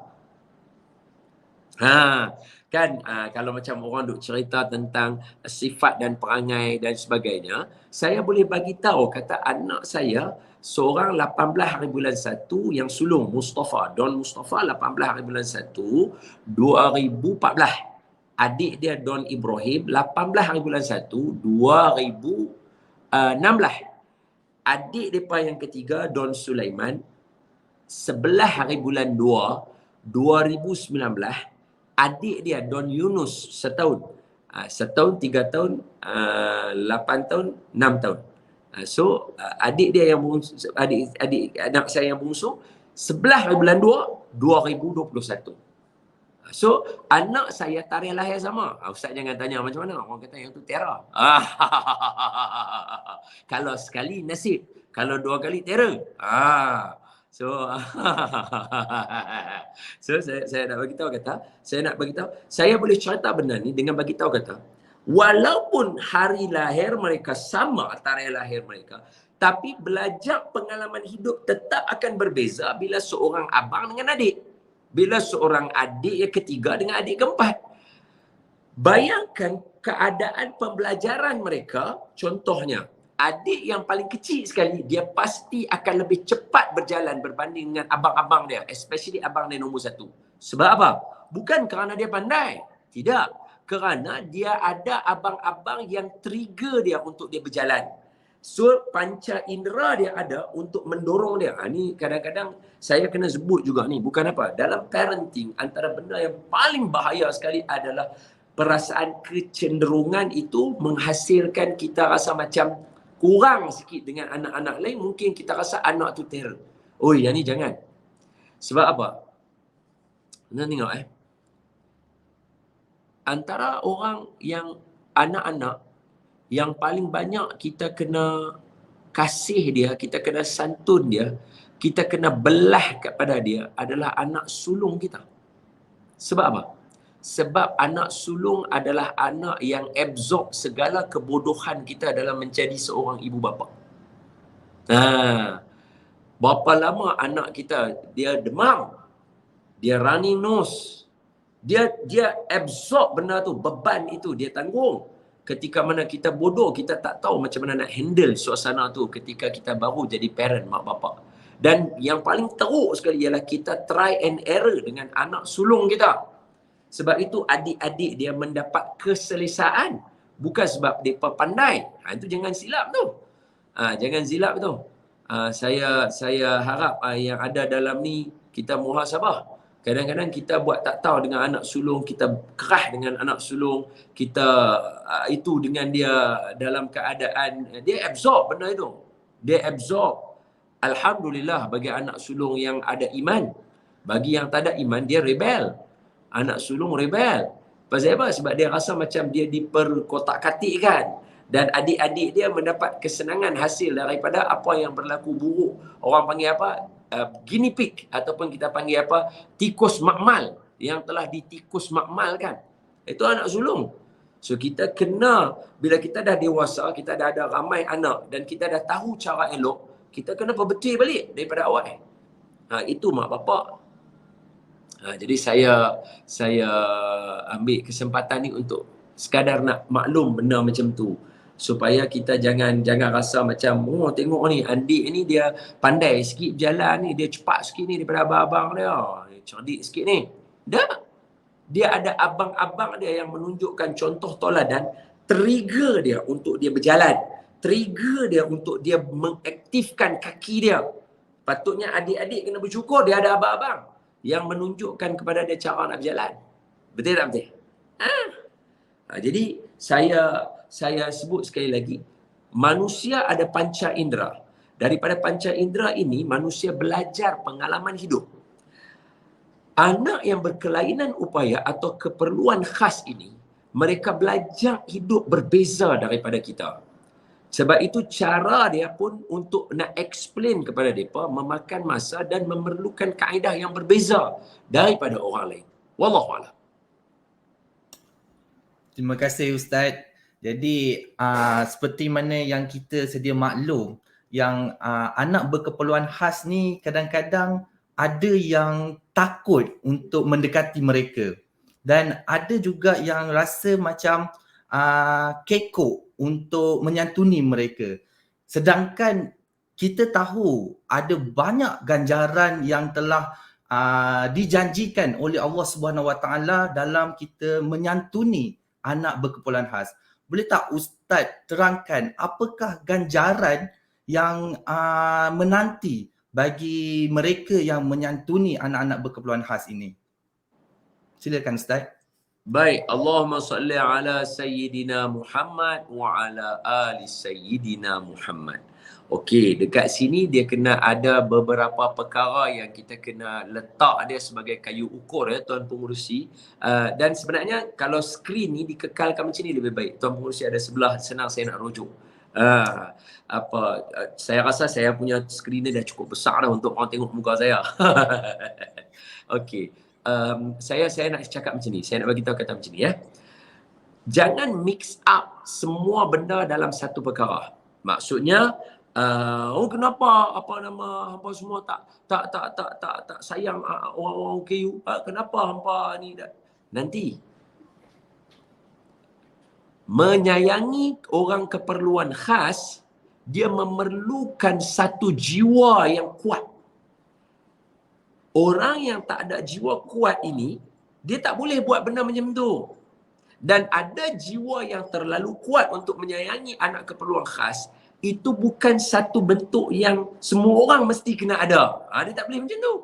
Kalau macam orang duk cerita tentang sifat dan perangai dan sebagainya, saya boleh bagi tahu kata anak saya seorang 18 hari bulan 1 yang sulung Mustafa, Don Mustafa 18 hari bulan 1 2014. Adik dia Don Ibrahim 18 hari bulan 1 2016. Adik depa yang ketiga Don Sulaiman 11 hari bulan 2 2019. Adik dia Don Yunus setahun. Setahun, 3 tahun, 8 tahun, 6 tahun. So adik dia yang bungsu, adik anak saya yang bungsu 11 hari bulan 2 2021. So anak saya tarikh lahir sama. Ustaz jangan tanya macam mana, orang kata yang tu terror. Kalau sekali nasib, kalau 2 kali terror. So saya nak bagi tahu saya boleh cerita benda ni dengan bagi tahu kata walaupun hari lahir mereka sama, tarikh lahir mereka, tapi belajar pengalaman hidup tetap akan berbeza bila seorang abang dengan adik, bila seorang adik yang ketiga dengan adik keempat. Bayangkan keadaan pembelajaran mereka. Contohnya adik yang paling kecil sekali, dia pasti akan lebih cepat berjalan berbanding dengan abang-abang dia. Especially abang dia nombor 1. Sebab apa? Bukan kerana dia pandai. Tidak. Kerana dia ada abang-abang yang trigger dia untuk dia berjalan. So, panca indera dia ada untuk mendorong dia. Ni kadang-kadang saya kena sebut juga ni. Bukan apa. Dalam parenting, antara benda yang paling bahaya sekali adalah perasaan kecenderungan itu menghasilkan kita rasa macam kurang sikit dengan anak-anak lain. Mungkin kita rasa anak tu terror. Yang ni jangan. Sebab apa? Anda tengok antara orang yang anak-anak yang paling banyak kita kena kasih dia, kita kena santun dia, kita kena belah kepada dia adalah anak sulung kita. Sebab apa? Sebab anak sulung adalah anak yang absorb segala kebodohan kita dalam menjadi seorang ibu bapa. Berapa lama anak kita dia demam, dia running nose, dia absorb benda tu, beban itu dia tanggung. Ketika mana kita bodoh, kita tak tahu macam mana nak handle suasana tu ketika kita baru jadi parent, mak bapa. Dan yang paling teruk sekali ialah kita try and error dengan anak sulung kita. Sebab itu adik-adik dia mendapat keselesaan. Bukan sebab mereka pandai. Itu jangan silap tu. Jangan silap tu. Saya harap yang ada dalam ni kita muhasabah. Kadang-kadang kita buat tak tahu dengan anak sulung, kita kerah dengan anak sulung, kita itu dengan dia dalam keadaan dia absorb benda itu. Dia absorb. Alhamdulillah bagi anak sulung yang ada iman. Bagi yang tak ada iman, dia rebel. Anak sulung rebel. Pasal apa? Sebab dia rasa macam dia diperkotak-katikkan. Dan adik-adik dia mendapat kesenangan hasil daripada apa yang berlaku buruk. Orang panggil apa? Guinea pig. Ataupun kita panggil apa? Tikus makmal. Yang telah ditikus makmalkan. Itu anak sulung. So kita kena, bila kita dah dewasa, kita dah ada ramai anak dan kita dah tahu cara elok, kita kena perbetul balik daripada awal. Itu mak bapak. Jadi saya ambil kesempatan ni untuk sekadar nak maklum benda macam tu. Supaya kita jangan rasa macam, tengok ni adik ni dia pandai sikit berjalan ni, dia cepat sikit ni daripada abang-abang dia. Cerdik sikit ni. Dah. Dia ada abang-abang dia yang menunjukkan contoh toladan, trigger dia untuk dia berjalan. Trigger dia untuk dia mengaktifkan kaki dia. Patutnya adik-adik kena bersyukur dia ada abang-abang yang menunjukkan kepada dia cara nak berjalan. Betul tak betul? Jadi saya sebut sekali lagi, manusia ada panca indera. Daripada panca indera ini, manusia belajar pengalaman hidup. Anak yang berkelainan upaya atau keperluan khas ini, mereka belajar hidup berbeza daripada kita. Sebab itu cara dia pun untuk nak explain kepada mereka memakan masa dan memerlukan kaedah yang berbeza daripada orang lain. Wallahualam. Terima kasih Ustaz. Jadi seperti mana yang kita sedia maklum, yang anak berkeperluan khas ni kadang-kadang ada yang takut untuk mendekati mereka. Dan ada juga yang rasa macam kekok untuk menyantuni mereka. Sedangkan kita tahu ada banyak ganjaran yang telah dijanjikan oleh Allah Subhanahu Wa Taala dalam kita menyantuni anak berkeperluan khas. Boleh tak Ustaz terangkan apakah ganjaran yang menanti bagi mereka yang menyantuni anak-anak berkeperluan khas ini? Silakan Ustaz. Baik, Allahumma salli ala Sayyidina Muhammad wa ala ali Sayyidina Muhammad. Okey, dekat sini dia kena ada beberapa perkara yang kita kena letak dia sebagai kayu ukur ya Tuan Pengerusi. Dan sebenarnya kalau skrin ni dikekalkan macam ni lebih baik. Tuan Pengerusi ada sebelah, senang saya nak rujuk. Saya rasa saya punya skrin ni dah cukup besar dah untuk orang tengok muka saya. Okey. Saya nak cakap macam ni. Saya nak bagi tahu kata macam ni ya. Jangan mix up semua benda dalam satu perkara. Maksudnya kenapa hampa semua tak sayang orang KU? Kenapa hampa ni nanti menyayangi orang keperluan khas, dia memerlukan satu jiwa yang kuat. Orang yang tak ada jiwa kuat ini, dia tak boleh buat benda macam tu. Dan ada jiwa yang terlalu kuat untuk menyayangi anak keperluan khas, itu bukan satu bentuk yang semua orang mesti kena ada. Dia tak boleh macam tu.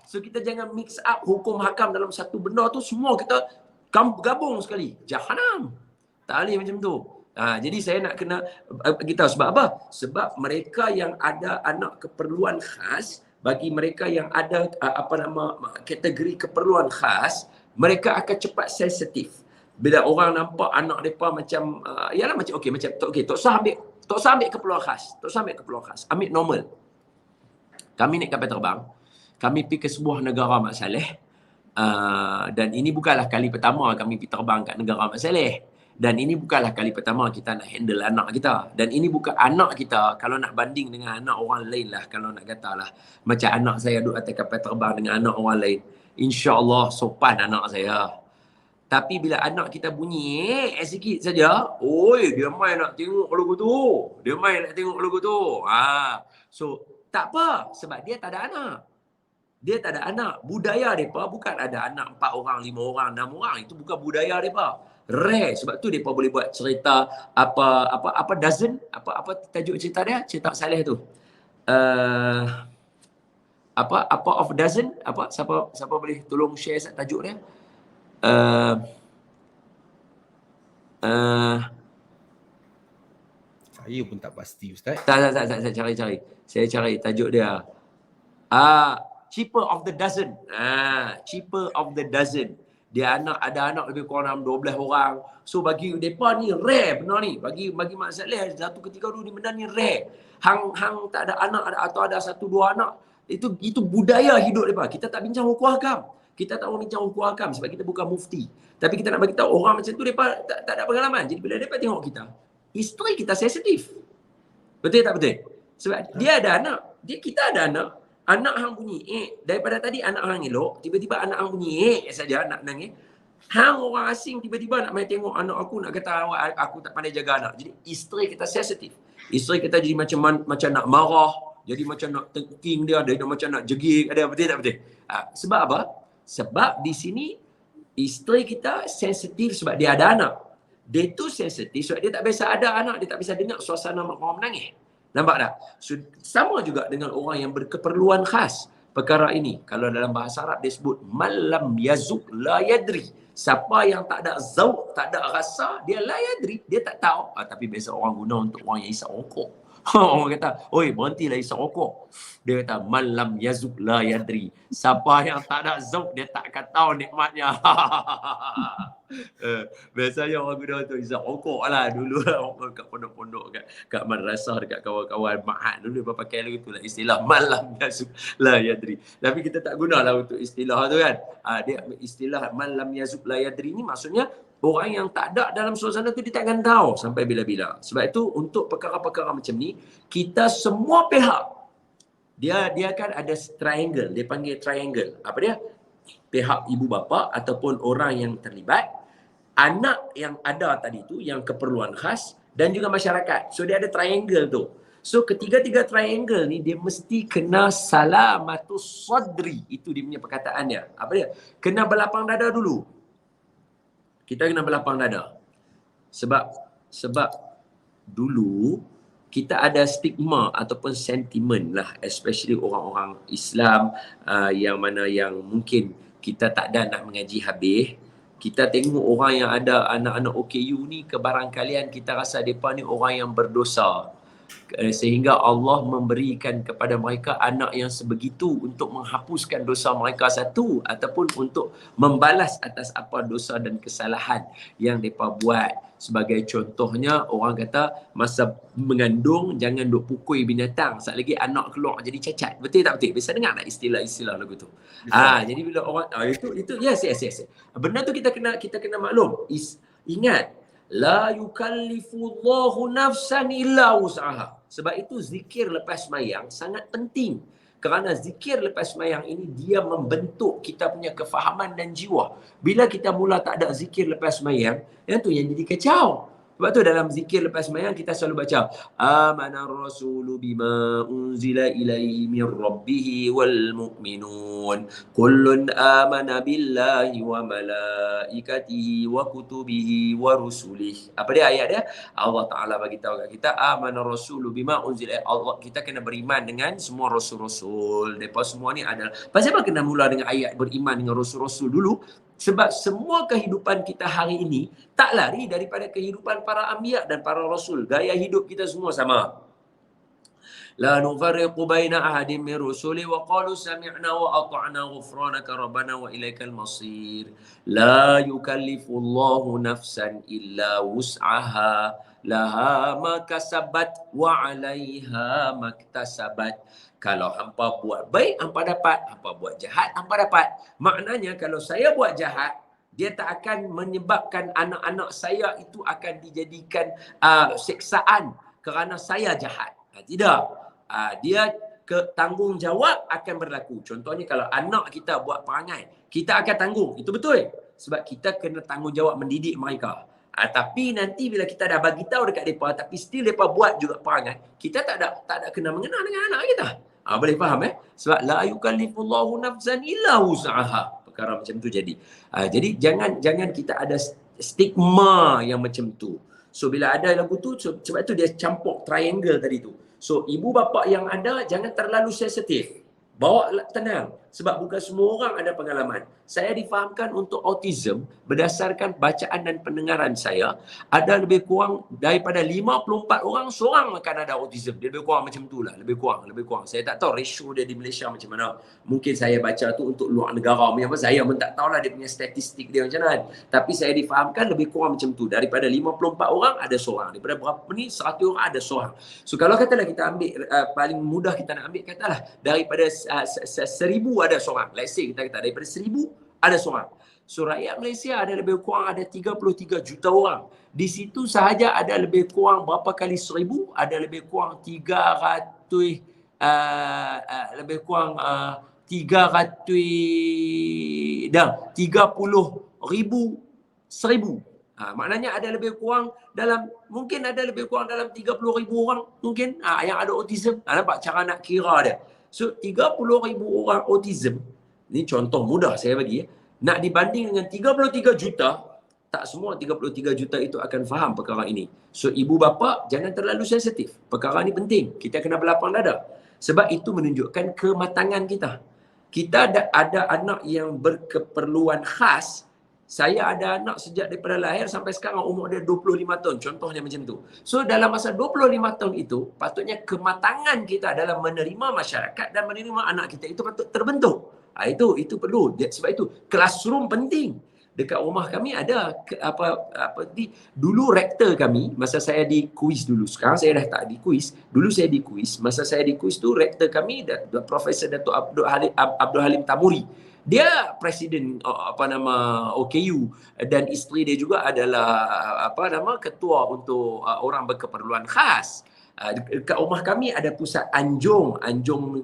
So kita jangan mix up hukum hakam dalam satu benda tu, semua kita gabung sekali. Jahanam. Tak boleh macam tu. Jadi saya nak kena beritahu sebab apa? Sebab mereka yang ada anak keperluan khas, bagi mereka yang ada kategori keperluan khas, mereka akan cepat sensitif. Bila orang nampak anak mereka macam tak usah ambil keperluan khas. Tak usah ambil keperluan khas. Ambil normal. Kami naik kapal terbang. Kami pergi ke sebuah negara Mak Saleh. Dan ini bukanlah kali pertama kami pergi terbang kat negara Mak Saleh. Dan ini bukanlah kali pertama kita nak handle anak kita. Dan ini bukan anak kita, kalau nak banding dengan anak orang lain lah, kalau nak kata lah. Macam anak saya duduk atas kapal terbang dengan anak orang lain. InsyaAllah sopan anak saya. Tapi bila anak kita bunyi sikit saja, dia main nak tengok logo tu. So tak apa, sebab dia tak ada anak. Dia tak ada anak. Budaya mereka bukan ada anak 4 orang, 5 orang, 6 orang. Itu bukan budaya mereka. Rare. Sebab tu mereka boleh buat cerita apa dozen, apa tajuk cerita dia? Cerita Saleh tu. Apa of dozen? Siapa boleh tolong share tajuk dia? Saya pun tak pasti Ustaz. Tak, saya cari tajuk dia. Cheaper of the dozen. Cheaper of the dozen. Dia ada anak lebih kurang 12 orang. So bagi depa ni rare benda ni. Bagi Mak Saleh satu ketika dulu ni benda ni rare. Hang tak ada anak atau ada 1-2 anak. Itu budaya hidup depa. Kita tak bincang hukum hakam. Kita tak mau bincang hukum hakam sebab kita bukan mufti. Tapi kita nak bagi tahu orang macam tu depa tak ada pengalaman. Jadi bila depa tengok kita, isteri kita sensitif. Betul tak betul? Sebab dia ada anak. Kita ada anak. Anak hang bunyi daripada tadi anak hang elok, tiba-tiba anak hang bunyi saja, anak nangis. Hang orang asing tiba-tiba nak main tengok anak aku, nak kata aku tak pandai jaga anak. Jadi isteri kita sensitif. Isteri kita jadi macam nak marah, jadi macam nak tengking dia, macam nak jeging, ada betul tak betul? Sebab apa? Sebab di sini isteri kita sensitif sebab dia ada anak. Dia tu sensitif sebab dia tak biasa ada anak, dia tak biasa dengar suasana orang menangis. Nampak tak? So, sama juga dengan orang yang berkeperluan khas perkara ini. Kalau dalam bahasa Arab dia sebut malam yazuk la yadri. Siapa yang tak ada zauq, tak ada rasa, dia la yadri, dia tak tahu. Tapi biasa orang guna untuk orang yang isap rokok. Orang kata, oi berhentilah isap rokok. Dia kata malam yazuk la yadri. Siapa yang tak ada zauq, dia tak akan tahu nikmatnya. Biasanya orang guna untuk isap rokok lah dulu lah. Kat pondok-pondok, kat madrasah, dekat kawan-kawan ma'had dulu dia pakai lagi tu lah istilah malam yazuk la yadri. Tapi kita tak gunalah untuk istilah tu kan. Dia istilah malam yazuk la yadri ni maksudnya orang yang tak ada dalam suasana tu dia tak akan tahu sampai bila-bila. Sebab itu untuk perkara-perkara macam ni, kita semua pihak dia kan ada triangle, dia panggil triangle. Apa dia? Pihak ibu bapa ataupun orang yang terlibat, anak yang ada tadi tu yang keperluan khas dan juga masyarakat. So dia ada triangle tu. So ketiga-tiga triangle ni dia mesti kena salamatus sadri. Itu dia punya perkataan dia. Apa dia? Kena berlapang dada dulu. Kita kena berlapang dada. Sebab dulu kita ada stigma ataupun sentimen lah, especially orang-orang Islam yang mana yang mungkin kita tak ada nak mengaji habis. Kita tengok orang yang ada anak-anak OKU ni, kebarangkalian kita rasa mereka ni orang yang berdosa. Sehingga Allah memberikan kepada mereka anak yang sebegitu untuk menghapuskan dosa mereka satu ataupun untuk membalas atas apa dosa dan kesalahan yang mereka buat. Sebagai contohnya, orang kata masa mengandung jangan duk pukul binatang, sat lagi anak keluar jadi cacat. Betul tak betul? Biasa dengar tak istilah-istilah lagu tu? Jadi bila orang itu yes. Benda tu kita kena maklum. Ingat, la yukallifullahu nafsan illa wus'aha. Sebab itu zikir lepas sembahyang sangat penting. Kerana zikir lepas sembahyang ini dia membentuk kita punya kefahaman dan jiwa. Bila kita mula tak ada zikir lepas sembahyang, yang tu yang jadi kacau. Sebab tu dalam zikir lepas sembahyang kita selalu baca amanar rasulu bima unzila ilaihi min rabbih wal mu'minun kullun amana billahi wa malaikatihi wa kutubihi wa rusulih. Apa dia ayat dia? Allah Taala bagi tahu kat kita amanar rasulu bima unzila. Allah, kita kena beriman dengan semua rasul-rasul. Depa semua ni adalah. Pasal apa kena mula dengan ayat beriman dengan rasul-rasul dulu? Sebab semua kehidupan kita hari ini tak lari daripada kehidupan para anbiya dan para rasul. Gaya hidup kita semua sama. La nufarriqu baina ahadin min rusuli wa qalu sami'na wa ata'na ghufranaka rabbana wa ilaikal masir. La yukallifullahu nafsan illa wus'aha laha ma kasabat wa 'alaiha maktasabat. Kalau hampa buat baik, hampa dapat. Hampa buat jahat, hampa dapat. Maknanya kalau saya buat jahat, dia tak akan menyebabkan anak-anak saya itu akan dijadikan seksaan kerana saya jahat. Tidak. Dia tanggungjawab akan berlaku. Contohnya kalau anak kita buat perangai, kita akan tanggung. Itu betul. Sebab kita kena tanggungjawab mendidik mereka. Tapi nanti bila kita dah bagi tahu dekat mereka, tapi still mereka buat juga perangai, kita tak ada kena mengena dengan anak kita. Boleh faham Sebab la yukallifullahu nafsan illa wus'aha. Perkara macam tu jadi. Jadi jangan kita ada stigma yang macam tu. So bila ada lagu tu, sebab tu dia campur triangle tadi tu. So ibu bapa yang ada jangan terlalu sensitif. Bawa tenang. Sebab bukan semua orang ada pengalaman. Saya difahamkan untuk autism berdasarkan bacaan dan pendengaran saya, ada lebih kurang daripada 54 orang, seorang akan ada autism. Dia lebih kurang macam tu lah. Lebih kurang. Saya tak tahu ratio dia di Malaysia macam mana. Mungkin saya baca tu untuk luar negara. Saya pun tak tahulah dia punya statistik dia macam mana. Tapi saya difahamkan lebih kurang macam tu. Daripada 54 orang ada seorang. Daripada berapa ni 100 orang ada seorang. So kalau katalah kita ambil paling mudah kita nak ambil, katalah daripada 1000 ada seorang. Let's say kita kata daripada 1000 ada seorang. So rakyat Malaysia ada lebih kurang ada 33 juta orang. Di situ sahaja ada lebih kurang berapa kali 1000? Ada lebih kurang 300 lebih kurang 330,000 1000. Maknanya ada lebih kurang mungkin ada lebih kurang dalam 30,000 orang mungkin yang ada autism. Nampak cara nak kira dia. So 30,000 orang autism, ni contoh mudah saya bagi nak dibanding dengan 33 juta, tak semua 33 juta itu akan faham perkara ini. So ibu bapa jangan terlalu sensitif. Perkara ni penting. Kita kena berlapang dada. Sebab itu menunjukkan kematangan kita. Kita ada anak yang berkeperluan khas. Saya ada anak sejak daripada lahir sampai sekarang umur dia 25 tahun. Contohnya macam tu. So dalam masa 25 tahun itu, patutnya kematangan kita dalam menerima masyarakat dan menerima anak kita itu patut terbentuk. Itu perlu. Sebab itu classroom penting. Dekat rumah kami ada dulu rektor kami, masa saya di kuis dulu. Sekarang saya dah tak di kuis. Dulu saya di kuis. Masa saya di kuis tu rektor kami Profesor Datuk Abdul Halim Tamuri. Dia presiden OKU dan isteri dia juga adalah ketua untuk orang berkeperluan khas. Dekat rumah kami ada pusat Anjung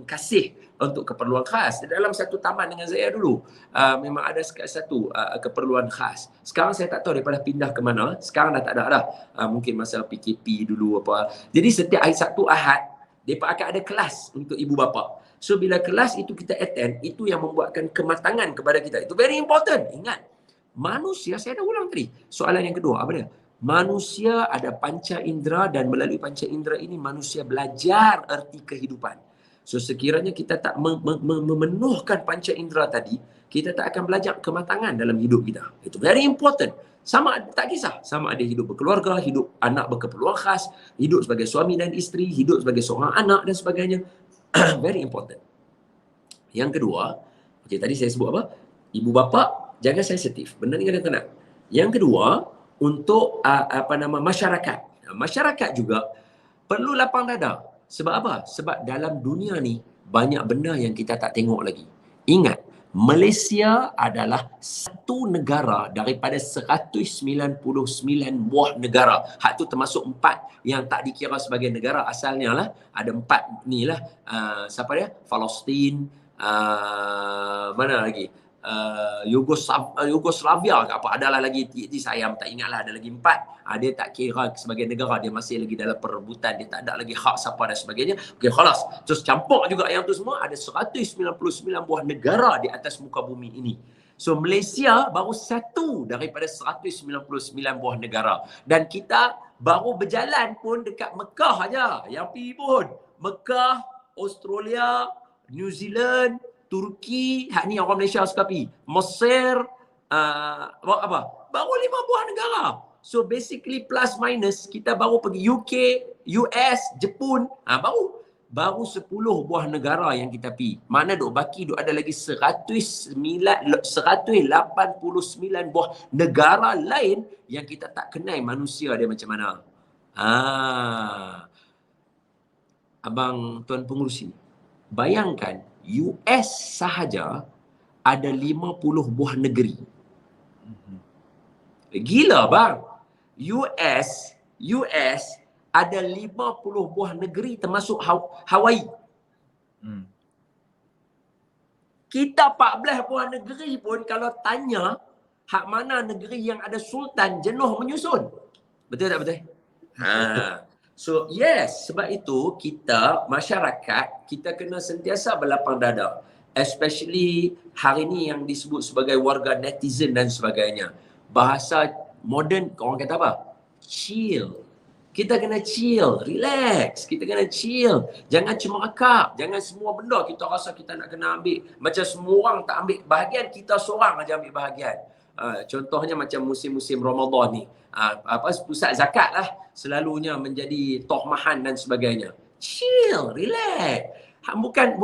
Kasih untuk keperluan khas. Dalam satu taman dengan saya dulu memang ada satu keperluan khas. Sekarang saya tak tahu daripada pindah ke mana. Sekarang dah tak ada dah. Mungkin masa PKP dulu apa. Jadi setiap hari Sabtu Ahad mereka akan ada kelas untuk ibu bapa. So bila kelas itu kita attend, itu yang membuatkan kematangan kepada kita. Itu very important. Ingat, manusia, saya dah ulang tadi. Soalan yang kedua, apa dia? Manusia ada panca indera dan melalui panca indera ini manusia belajar erti kehidupan. So sekiranya kita tak memenuhkan panca indera tadi, kita tak akan belajar kematangan dalam hidup kita. Itu very important. Sama, tak kisah. Sama ada hidup berkeluarga, hidup anak berkeperluan khas, hidup sebagai suami dan isteri, hidup sebagai seorang anak dan sebagainya. Very important. Yang kedua, tadi saya sebut apa? Ibu bapa jaga sensitif. Benar ni kena tenang. Yang kedua, untuk masyarakat. Masyarakat juga perlu lapang dada. Sebab apa? Sebab dalam dunia ni banyak benda yang kita tak tengok lagi. Ingat, Malaysia adalah satu negara daripada 199 buah negara. Hak tu termasuk 4 yang tak dikira sebagai negara asalnya lah. Ada 4 ni lah. Siapa dia? Palestin. Mana lagi? Yugoslavia ke apa. Adalah lagi, saya tak ingatlah, ada lagi 4. Dia tak kira sebagai negara. Dia masih lagi dalam perebutan. Dia tak ada lagi hak siapa dan sebagainya. Okey, khalas. Terus campur juga yang tu semua. Ada 199 buah negara di atas muka bumi ini. So Malaysia baru satu daripada 199 buah negara. Dan kita baru berjalan pun dekat Mekah aja. Yang pergi pun Mekah, Australia, New Zealand, Turki, hak ni orang Malaysia suka pergi. Mesir, baru 5 buah negara. So basically plus minus kita baru pergi UK, US, Jepun, baru 10 buah negara yang kita pergi. Mana baki ada lagi 189 buah negara lain yang kita tak kenal manusia dia macam mana. Abang Tuan Pengurusi, bayangkan US sahaja ada 50 buah negeri. Gila bang. US ada 50 buah negeri termasuk Hawaii. Kita 14 buah negeri pun kalau tanya hak mana negeri yang ada sultan, jenuh menyusun. Betul tak betul? So yes, sebab itu kita masyarakat kita kena sentiasa berlapang dada. Especially hari ni yang disebut sebagai warga netizen dan sebagainya. Bahasa moden orang kata apa? Chill. Kita kena chill, relax. Kita kena chill. Jangan cemerkap. Jangan semua benda kita rasa kita nak kena ambil. Macam semua orang tak ambil bahagian, kita seorang aja ambil bahagian. Contohnya macam musim-musim Ramadan ni. Pusat zakat lah selalunya menjadi tohmahan dan sebagainya. Chill, relax. Bukan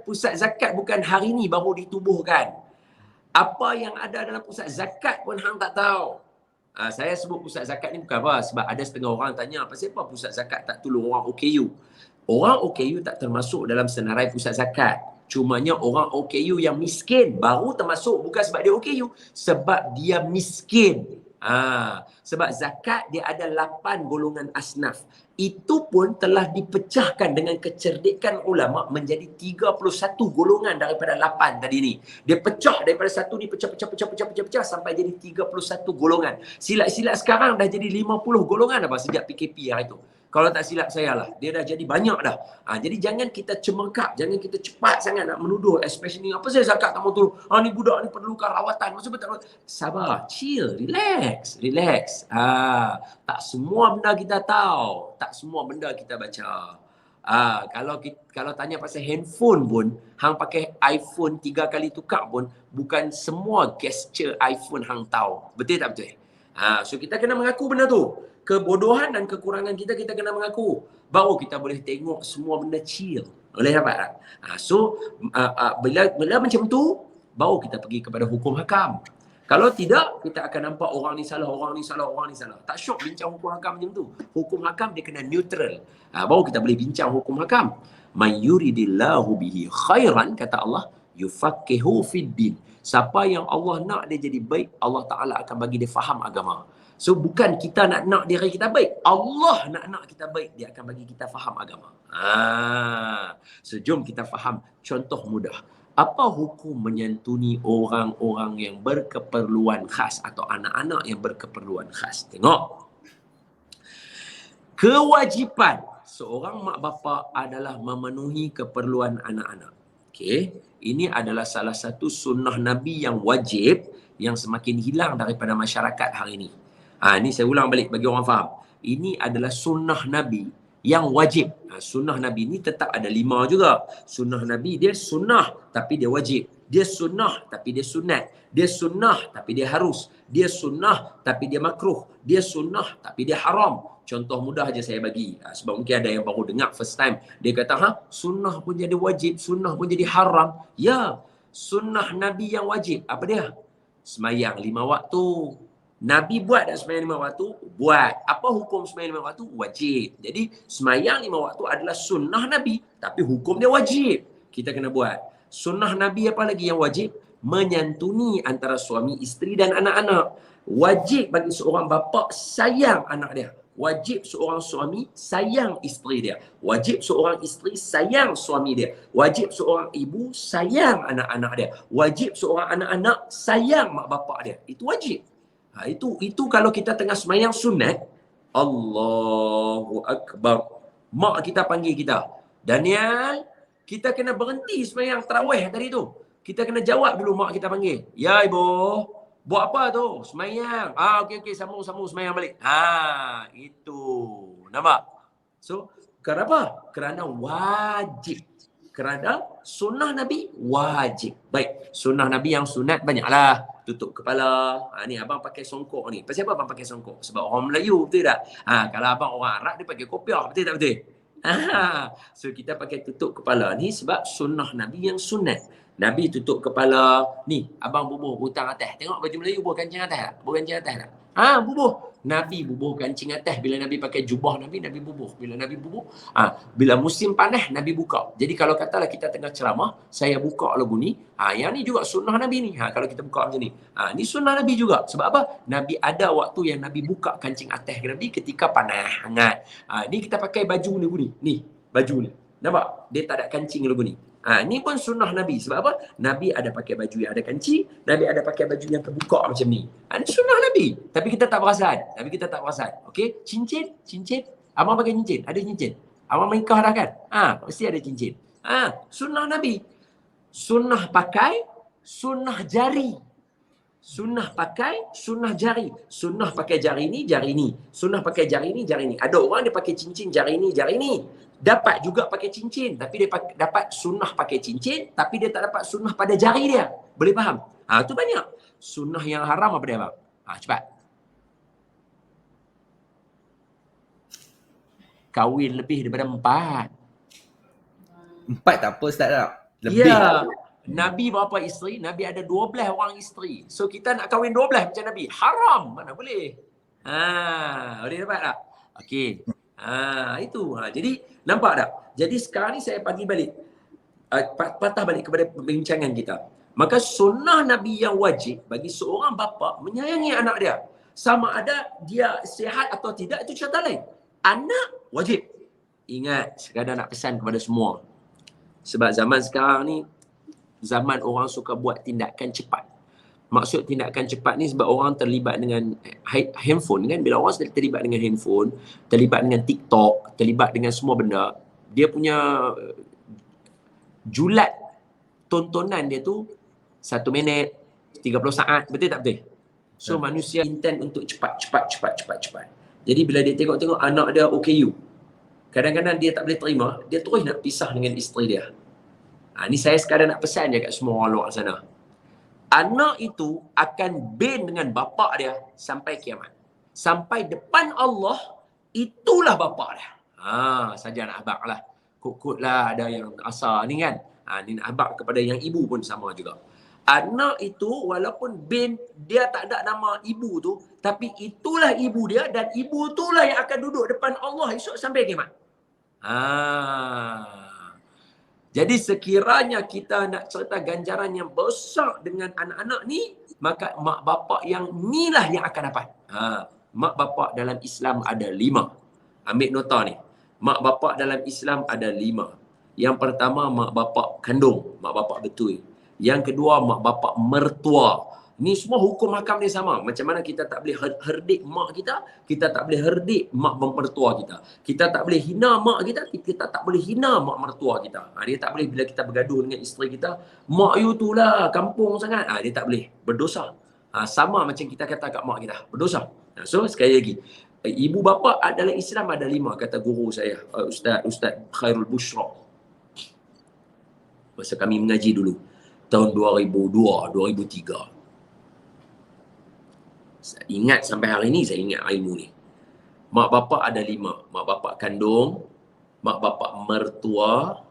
pusat zakat bukan hari ni baru ditubuhkan. Apa yang ada dalam pusat zakat pun hang tak tahu. Saya sebut pusat zakat ni bukan apa sebab ada setengah orang tanya pasal apa pusat zakat tak tolong orang OKU. Orang OKU tak termasuk dalam senarai pusat zakat. Cumanya orang OKU yang miskin baru termasuk, bukan sebab dia OKU, sebab dia miskin. Sebab zakat dia ada 8 golongan asnaf. Itu pun telah dipecahkan dengan kecerdikan ulama menjadi 31 golongan daripada 8 tadi ni. Dia pecah daripada satu ni, pecah sampai jadi 31 golongan. Silat-silat sekarang dah jadi 50 golongan apa sejak PKP hari tu. Kalau tak silap saya lah, dia dah jadi banyak dah. Jadi jangan kita cemerkap, jangan kita cepat sangat nak menuduh, especially apa saya zakat tak mau tolong. Ni budak ni perlukan rawatan. Maksud betul. Sabar, chill, relax. Tak semua benda kita tahu, tak semua benda kita baca. Kalau tanya pasal handphone pun, hang pakai iPhone 3 kali tukar pun, bukan semua gesture iPhone hang tahu. Betul tak betul? So kita kena mengaku benda tu. Kebodohan dan kekurangan kita kena mengaku. Baru kita boleh tengok semua benda chill. Boleh dapat tak? Bila macam tu, baru kita pergi kepada hukum hakam. Kalau tidak, kita akan nampak orang ni salah. Tak syok bincang hukum hakam macam tu. Hukum hakam dia kena neutral. Baru kita boleh bincang hukum hakam. Man yuridillahu bihi khairan, kata Allah, yufaqihu fid din. Siapa yang Allah nak dia jadi baik, Allah Ta'ala akan bagi dia faham agama. So bukan kita nak diri kita baik. Allah nak kita baik, dia akan bagi kita faham agama. So jom kita faham contoh mudah. Apa hukum menyantuni orang-orang yang berkeperluan khas atau anak-anak yang berkeperluan khas? Tengok. Kewajipan seorang mak bapa adalah memenuhi keperluan anak-anak. Okey, ini adalah salah satu sunnah Nabi yang wajib yang semakin hilang daripada masyarakat hari ini. Ini saya ulang balik bagi orang faham. Ini adalah sunnah Nabi yang wajib. Sunnah Nabi ni tetap ada 5 juga. Sunnah Nabi dia sunnah tapi dia wajib. Dia sunnah tapi dia sunat. Dia sunnah tapi dia harus. Dia sunnah tapi dia makruh. Dia sunnah tapi dia haram. Contoh mudah aja saya bagi. Sebab mungkin ada yang baru dengar first time. Dia kata, sunnah pun jadi wajib, sunnah pun jadi haram. Ya, sunnah Nabi yang wajib. Apa dia? Semayang 5 waktu. Nabi buat tak semayang 5 waktu? Buat. Apa hukum semayang 5 waktu? Wajib. Jadi semayang 5 waktu adalah sunnah Nabi. Tapi hukum dia wajib. Kita kena buat. Sunnah Nabi apa lagi yang wajib? Menyantuni antara suami, isteri dan anak-anak. Wajib bagi seorang bapa sayang anak dia. Wajib seorang suami sayang isteri dia. Wajib seorang isteri sayang suami dia. Wajib seorang ibu sayang anak-anak dia. Wajib seorang anak-anak sayang mak bapak dia. Itu wajib. Itu kalau kita tengah semayang sunat, Allahu Akbar. Mak kita panggil kita. Daniel, kita kena berhenti semayang tarawih tadi tu. Kita kena jawab dulu mak kita panggil. Ya ibu, buat apa tu? Semayang. Okey, sambung semayang balik. Itu. Nampak? So, kenapa? Kerana wajib. Kerana sunnah Nabi wajib. Baik, sunnah Nabi yang sunat banyaklah. Tutup kepala. Ni abang pakai songkok ni. Pasal apa abang pakai songkok? Sebab orang Melayu, betul tak? Kalau abang orang Arab, dia pakai kopiah. Betul tak betul? So, kita pakai tutup kepala ni sebab sunnah Nabi yang sunat. Nabi tutup kepala. Ni, abang bubuh hutang atas. Tengok baju Melayu bubuh kancing atas tak? Bubuh kancing atas tak? Bubuh. Nabi bubuh kancing atas. Bila Nabi pakai jubah Nabi bubuh. Bila Nabi bubuh, bila musim panas, Nabi buka. Jadi kalau katalah kita tengah ceramah, saya buka lagu ni, yang ni juga sunnah Nabi ni. Kalau kita buka macam ni. Ni sunnah Nabi juga. Sebab apa? Nabi ada waktu yang Nabi buka kancing atas Nabi ketika panas, hangat. Ni kita pakai baju lagu ni. Ni, baju ni. Nampak? Dia tak ada kancing lagu ni. Ni pun sunnah Nabi. Sebab apa? Nabi ada pakai baju yang ada kancing. Nabi ada pakai baju yang terbuka macam ni. Ini sunnah Nabi. Tapi kita tak perasan. Okey? Cincin. Abang pakai cincin, ada cincin. Abang menikah dah kan? Mesti ada cincin. Sunnah Nabi. Sunnah pakai, sunnah jari. Sunnah pakai, sunnah jari. Sunnah pakai jari ni, jari ni. Sunnah pakai jari ni, jari ni. Ada orang dia pakai cincin jari ni, jari ni. Dapat juga pakai cincin, tapi dia dapat sunnah pakai cincin, tapi dia tak dapat sunnah pada jari dia. Boleh faham? Tu banyak. Sunnah yang haram apa dia, bang? Cepat. Kahwin lebih daripada 4. 4 tak apa Ustaz tak? Lebih. Ya. Nabi berapa isteri? Nabi ada 12 orang isteri. So kita nak kahwin 12 macam Nabi. Haram. Mana boleh? Boleh dapat tak? Okey. Itu. Jadi nampak tak? Jadi sekarang ni saya bagi balik. Patah balik kepada perbincangan kita. Maka sunnah Nabi yang wajib bagi seorang bapa menyayangi anak dia. Sama ada dia sihat atau tidak, itu cerita lain. Anak wajib. Ingat, sekadar nak pesan kepada semua. Sebab zaman sekarang ni, zaman orang suka buat tindakan cepat. Maksud tindakan cepat ni sebab orang terlibat dengan handphone kan. Bila orang terlibat dengan handphone, terlibat dengan TikTok, terlibat dengan semua benda, dia punya julat tontonan dia tu 1 minit, 30 saat, betul tak betul? So manusia intent untuk cepat. Jadi bila dia tengok anak dia OKU, kadang-kadang dia tak boleh terima, dia terus nak pisah dengan isteri dia. Ni saya sekadar nak pesan je kat semua orang luar sana. Anak itu akan ban dengan bapa dia sampai kiamat. Sampai depan Allah, itulah bapa dia. Saja nak abang lah. Kut-kut lah ada yang asal ni kan. Ni nak abang kepada yang ibu pun sama juga. Anak itu walaupun ban, dia tak ada nama ibu tu, tapi itulah ibu dia dan ibu itulah yang akan duduk depan Allah esok sampai kiamat. Jadi sekiranya kita nak cerita ganjaran yang besar dengan anak-anak ni, maka mak bapak yang inilah yang akan dapat. Mak bapak dalam Islam ada 5. Ambil nota ni. Mak bapak dalam Islam ada 5. Yang pertama mak bapak kandung, mak bapak betul. Yang kedua mak bapak mertua. Ni semua hukum hakam dia sama. Macam mana kita tak boleh herdik mak kita, kita tak boleh herdik mak mertua kita. Kita tak boleh hina mak kita tak boleh hina mak mertua kita. Dia tak boleh bila kita bergaduh dengan isteri kita, mak you tu lah kampung sangat. Dia tak boleh. Berdosa. Sama macam kita kata kat mak kita. Berdosa. So sekali lagi, ibu bapa dalam Islam ada 5 kata guru saya, Ustaz Khairul Bushra. Masa kami mengaji dulu tahun 2002, 2003. Saya ingat sampai hari ni, saya ingat ilmu ni. Mak bapak ada 5. Mak bapak kandung, mak bapak mertua,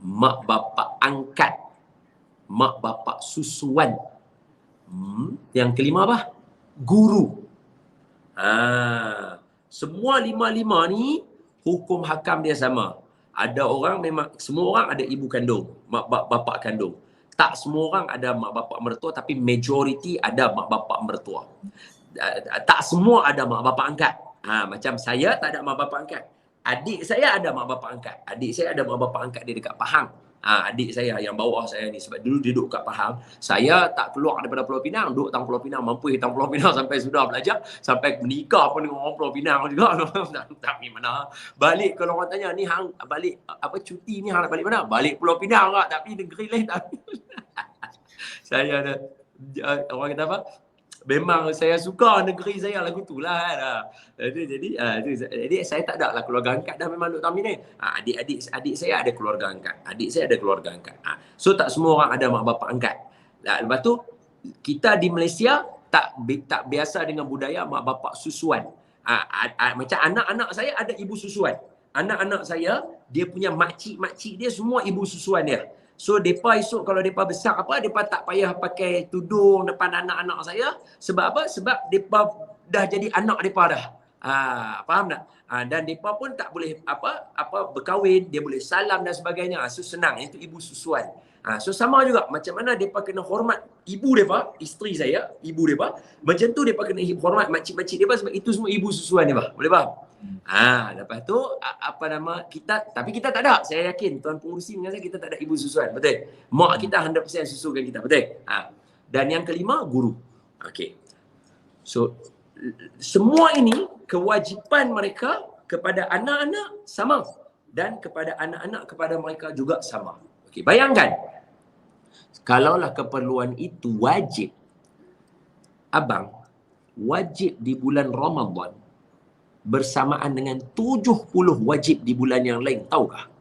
mak bapak angkat, mak bapak susuan. Yang kelima apa? Guru. Semua 5 ni hukum hakam dia sama. Ada orang memang, semua orang ada ibu kandung, mak bapak kandung. Tak semua orang ada mak bapak mertua, tapi majoriti ada mak bapak mertua. Tak semua ada mak bapak angkat. Macam saya tak ada mak bapak angkat. Adik saya ada mak bapak angkat. Adik saya ada mak bapak angkat dia dekat Pahang. Adik saya yang bawah saya ni, sebab dulu dia duduk kat Pahang. Saya tak keluar daripada Pulau Pinang, duduk tang Pulau Pinang, mampu hitam Pulau Pinang sampai sudah belajar, sampai menikah pun dengan orang Pulau Pinang juga. Tak ni mana. Balik kalau orang tanya ni hang balik apa cuti ni hang nak balik mana? Balik Pulau Pinang tak, tapi negeri lain tak. Saya ada orang kata apa? Memang saya suka negeri saya lagu tu lah kan. Jadi saya tak ada lah keluarga angkat dah, memang duduk tamin ni. Adik saya ada keluarga angkat. Adik saya ada keluarga angkat. So tak semua orang ada mak bapak angkat. Lepas tu kita di Malaysia tak biasa dengan budaya mak bapak susuan. Macam anak-anak saya ada ibu susuan. Anak-anak saya dia punya makcik dia semua ibu susuan dia. So, mereka esok kalau mereka besar apa, mereka tak payah pakai tudung depan anak-anak saya. Sebab apa? Sebab mereka dah jadi anak mereka dah. Faham tak? Dan mereka pun tak boleh berkahwin, dia boleh salam dan sebagainya. So, senang. Itu ibu susuan. So, sama juga. Macam mana mereka kena hormat ibu mereka, isteri saya, ibu mereka. Macam tu mereka kena hormat makcik-makcik mereka sebab itu semua ibu susuan mereka. Boleh faham? Lepas tu tapi kita tak ada. Saya yakin tuan pengurusi dengan saya, kita tak ada ibu susuan, betul? Mak kita 100% susukan kita, betul? Dan yang kelima, guru. Okey. So semua ini kewajipan mereka kepada anak-anak sama, dan kepada anak-anak kepada mereka juga sama. Okey, bayangkan kalaulah keperluan itu wajib, abang wajib di bulan Ramadan bersamaan dengan 70 wajib di bulan yang lain, tahukah?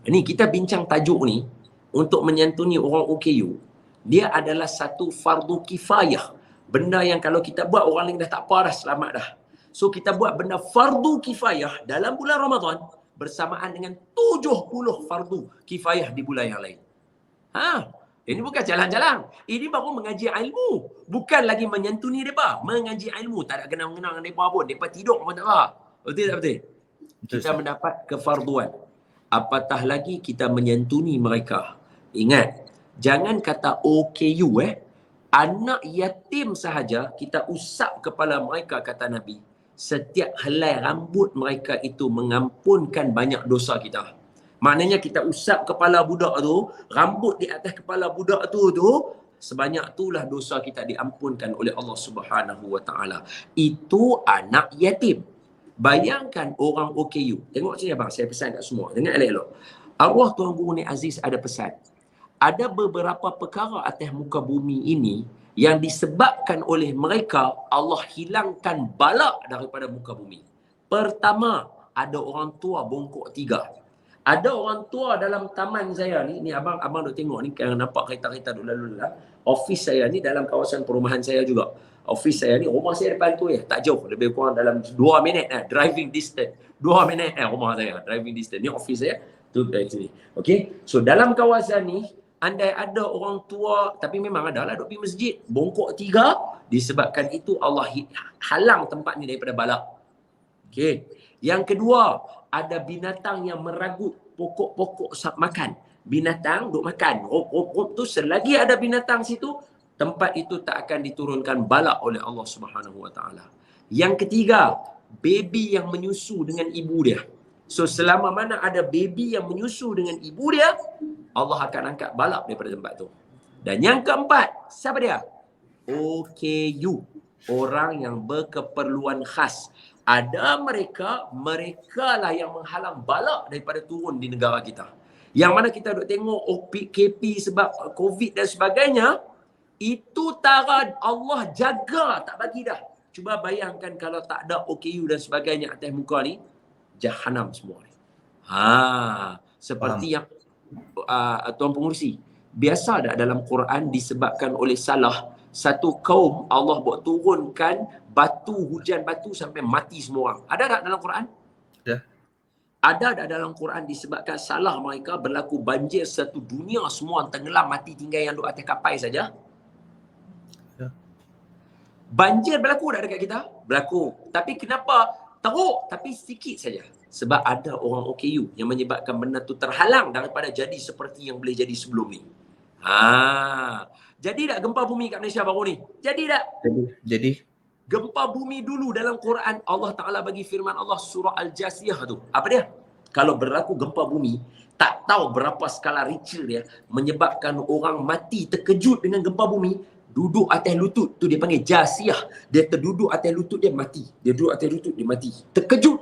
Ini kita bincang tajuk ni untuk menyantuni orang OKU. Dia adalah satu fardu kifayah. Benda yang kalau kita buat orang lain dah tak apa dah, selamat dah. So kita buat benda fardu kifayah dalam bulan Ramadan bersamaan dengan 70 fardu kifayah di bulan yang lain. Ini bukan jalan-jalan. Ini baru mengaji ilmu. Bukan lagi menyantuni mereka. Mengaji ilmu. Tak ada kenang-kenang dengan mereka pun. Mereka tidur pun tak apa. Betul tak betul? Kita mendapat kefarduan. Apatah lagi kita menyantuni mereka. Ingat, jangan kata OKU anak yatim sahaja kita usap kepala mereka, kata Nabi. Setiap helai rambut mereka itu mengampunkan banyak dosa kita. Maknanya kita usap kepala budak tu, rambut di atas kepala budak tu sebanyak itulah dosa kita diampunkan oleh Allah Subhanahu Wa Taala. Itu anak yatim. Bayangkan orang OKU. Tengok sini abang, saya pesan kat semua. Dengar elok-elok. Arwah Tuan Guru Ni Aziz ada pesan. Ada beberapa perkara atas muka bumi ini yang disebabkan oleh mereka, Allah hilangkan bala daripada muka bumi. Pertama, ada orang tua bongkok 3. Ada orang tua dalam taman saya ni abang duk tengok ni, kan nampak kereta-kereta duk lalu lah. Office saya ni dalam kawasan perumahan saya juga. Office saya ni, rumah saya depan tu tak jauh, lebih kurang dalam 2 minit driving distance. 2 minit rumah saya, driving distance. Ni office saya, tu dari sini. Okey. So dalam kawasan ni, andai ada orang tua, tapi memang ada lah duk pergi masjid, bongkok 3, disebabkan itu Allah halang tempat ni daripada balak. Okey. Yang kedua, ada binatang yang meragut pokok-pokok makan. Binatang duk makan. Rup-rup tu selagi ada binatang situ, tempat itu tak akan diturunkan bala oleh Allah Subhanahu Wa Taala. Yang ketiga, baby yang menyusu dengan ibu dia. So selama mana ada baby yang menyusu dengan ibu dia, Allah akan angkat bala daripada tempat tu. Dan yang keempat, siapa dia? OKU. Orang yang berkeperluan khas. Ada mereka lah yang menghalang balak daripada turun di negara kita. Yang mana kita duk tengok PKP sebab COVID dan sebagainya, itu tara Allah jaga, tak bagi dah. Cuba bayangkan kalau tak ada OKU dan sebagainya atas muka ni, jahanam semua ni. Seperti yang Tuan Pengurusi, biasa tak dalam Quran disebabkan oleh salah satu kaum, Allah buat turunkan batu, hujan batu sampai mati semua orang. Ada tak dalam Quran? Ya. Ada tak dalam Quran disebabkan salah mereka berlaku banjir satu dunia, semua orang tenggelam mati, tinggal yang duduk atas kapal saja? Ya. Banjir berlaku tak dekat kita? Berlaku. Tapi kenapa teruk? Tapi sikit saja. Sebab ada orang OKU yang menyebabkan benda tu terhalang daripada jadi seperti yang boleh jadi sebelum ni. Jadi tak gempa bumi kat Malaysia baru ni? Jadi tak? Jadi. Gempa bumi dulu dalam Quran, Allah Ta'ala bagi firman Allah surah Al-Jasiyah tu. Apa dia? Kalau berlaku gempa bumi, tak tahu berapa skala Richter dia, menyebabkan orang mati terkejut dengan gempa bumi, duduk atas lutut tu dia panggil Jasiyah. Dia terduduk atas lutut dia mati. Dia duduk atas lutut dia mati. Terkejut.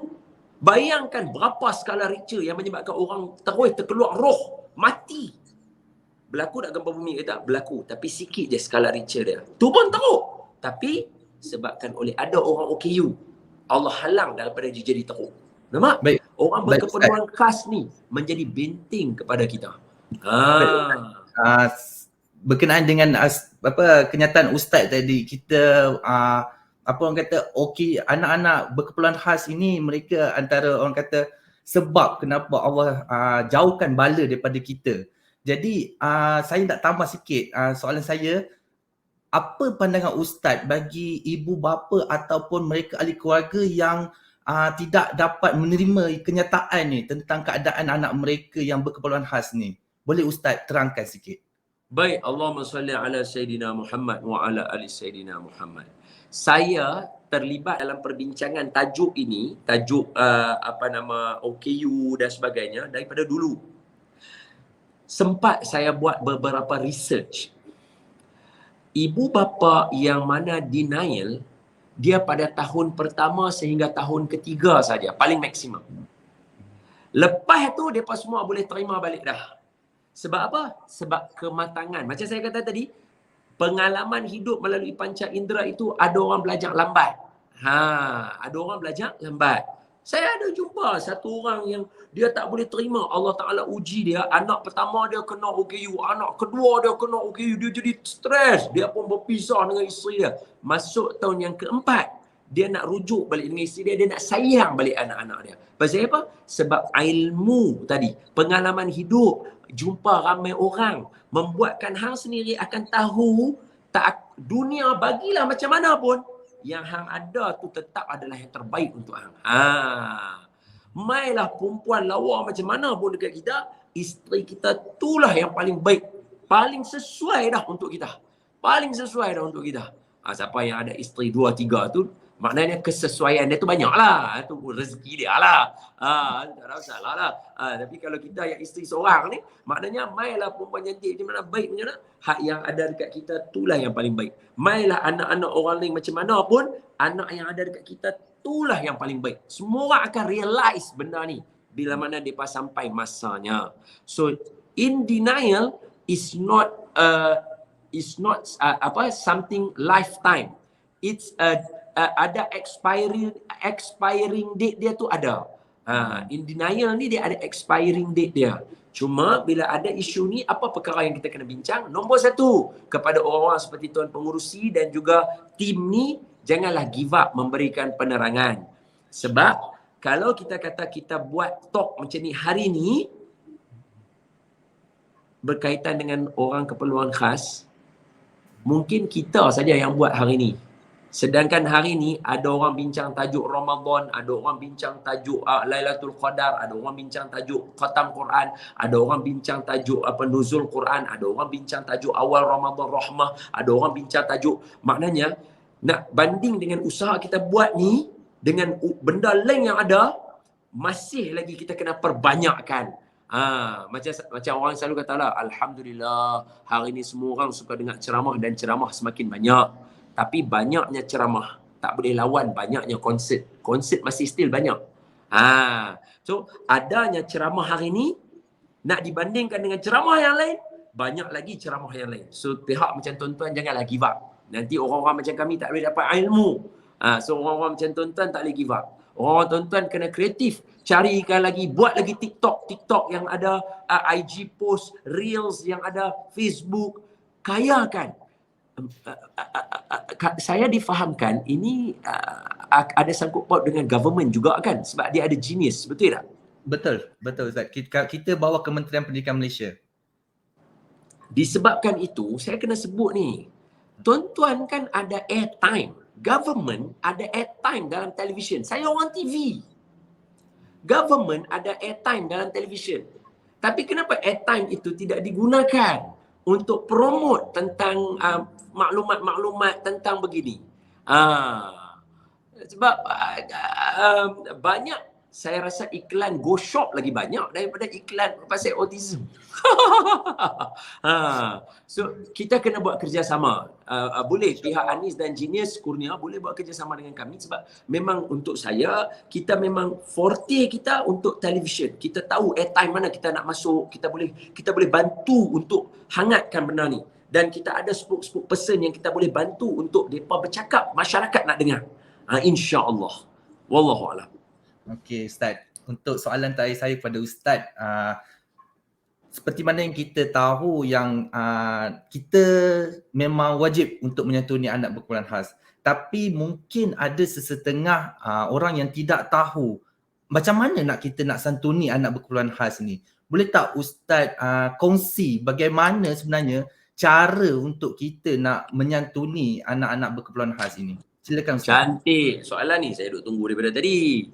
Bayangkan berapa skala Richter yang menyebabkan orang terus terkeluar roh, mati. Berlaku tak gempa bumi ke tak? Berlaku. Tapi sikit je skala Richter dia. Tu pun teruk. Tapi sebabkan oleh ada orang OKU, Allah halang daripada dia jadi teruk. Nampak? Baik. Orang berkeperluan khas ni menjadi benteng kepada kita. Berkenaan dengan kenyataan Ustaz tadi, kita orang kata anak-anak berkeperluan khas ini, mereka antara orang kata sebab kenapa Allah jauhkan bala daripada kita. Jadi saya nak tambah sikit soalan saya, apa pandangan Ustaz bagi ibu bapa ataupun mereka ahli keluarga yang tidak dapat menerima kenyataan ni tentang keadaan anak mereka yang berkeperluan khas ni? Boleh Ustaz terangkan sikit? Baik, Allahumma salli ala Sayyidina Muhammad wa ala ali Sayyidina Muhammad. Saya terlibat dalam perbincangan tajuk ini, tajuk OKU dan sebagainya daripada dulu. Sempat saya buat beberapa research. Ibu bapa yang mana denial, dia pada tahun pertama sehingga tahun ketiga saja, paling maksimum. Lepas tu mereka semua boleh terima balik dah. Sebab apa? Sebab kematangan. Macam saya kata tadi, pengalaman hidup melalui panca indera itu ada orang belajar lambat. Ada orang belajar lambat. Saya ada jumpa satu orang yang dia tak boleh terima Allah Ta'ala uji dia. Anak pertama dia kena OKU. Anak kedua dia kena OKU. Dia jadi stres. Dia pun berpisah dengan isteri dia. Masuk tahun yang keempat, dia nak rujuk balik dengan isteri dia. Dia nak sayang balik anak-anak dia. Pasal apa? Sebab ilmu tadi. Pengalaman hidup. Jumpa ramai orang. Membuatkan hang sendiri akan tahu tak dunia bagilah macam mana pun. Yang hang ada tu tetap adalah yang terbaik untuk hang. Mailah perempuan lawa macam mana pun dekat kita, isteri kita itulah yang paling baik. Paling sesuai dah untuk kita. Paling sesuai dah untuk kita. Siapa yang ada isteri 2, 3 tu, maknanya kesesuaian dia tu banyak lah. Itu rezeki dia lah. Tak ada masalah lah. Tapi kalau kita yang isteri seorang ni, maknanya mailah perempuan cantik macam mana, baik macam mana, hak yang ada dekat kita itulah yang paling baik. Mailah anak-anak orang lain macam mana pun, anak yang ada dekat kita itulah yang paling baik. Semua orang akan realize benda ni bila mana mereka sampai masanya. So, in denial is not something lifetime. It's ada expiring date dia tu ada. In denial ni dia ada expiring date dia. Cuma bila ada isu ni, apa perkara yang kita kena bincang? Nombor satu, kepada orang-orang seperti Tuan Pengurusi dan juga tim ni, janganlah give up memberikan penerangan. Sebab kalau kita kata kita buat talk macam ni hari ni, berkaitan dengan orang keperluan khas, mungkin kita saja yang buat hari ni. Sedangkan hari ni ada orang bincang tajuk Ramadan, ada orang bincang tajuk Lailatul Qadar, ada orang bincang tajuk Khatam Quran, ada orang bincang tajuk Nuzul Quran, ada orang bincang tajuk awal Ramadan Rahmah, ada orang bincang tajuk, maknanya nak banding dengan usaha kita buat ni dengan benda lain yang ada, masih lagi kita kena perbanyakkan. Macam orang selalu katalah, alhamdulillah hari ni semua orang suka dengar ceramah dan ceramah semakin banyak. Tapi banyaknya ceramah tak boleh lawan banyaknya konsert. Konsert masih still banyak. So adanya ceramah hari ni nak dibandingkan dengan ceramah yang lain, banyak lagi ceramah yang lain. So pihak macam tuan-tuan janganlah give up. Nanti orang-orang macam kami tak boleh dapat ilmu. So orang-orang macam tuan-tuan tak boleh give up. Orang tuan-tuan kena kreatif. Carikan lagi, buat lagi TikTok yang ada IG post, Reels yang ada, Facebook. Kayakan. Saya difahamkan ini ada sangkut paut dengan government juga kan, sebab dia ada genius, betul tak? Betul Ustaz. Kita bawa Kementerian Pendidikan Malaysia. Disebabkan itu saya kena sebut ni, tuan-tuan kan ada airtime, government ada airtime dalam televisyen. Saya orang TV, government ada airtime dalam televisyen. Tapi kenapa airtime itu tidak digunakan untuk promote tentang maklumat-maklumat tentang begini? Sebab banyak, saya rasa iklan Go Shop lagi banyak daripada iklan pasal autism. So kita kena buat kerjasama. Boleh pihak Anis dan Genius Kurnia boleh buat kerjasama dengan kami, sebab memang untuk saya, kita memang forte kita untuk television. Kita tahu airtime mana kita nak masuk, kita boleh bantu untuk hangatkan benda ni. Dan kita ada spokesperson yang kita boleh bantu untuk mereka bercakap, masyarakat nak dengar. InsyaAllah. Wallahualam. Okey Ustaz, untuk soalan terakhir saya kepada Ustaz, seperti mana yang kita tahu yang kita memang wajib untuk menyantuni anak berkeperluan khas, tapi mungkin ada sesetengah orang yang tidak tahu macam mana kita nak santuni anak berkeperluan khas ni. Boleh tak Ustaz kongsi bagaimana sebenarnya cara untuk kita nak menyantuni anak-anak berkeperluan khas ini? Silakan Ustaz. Cantik soalan ni, saya duk tunggu daripada tadi.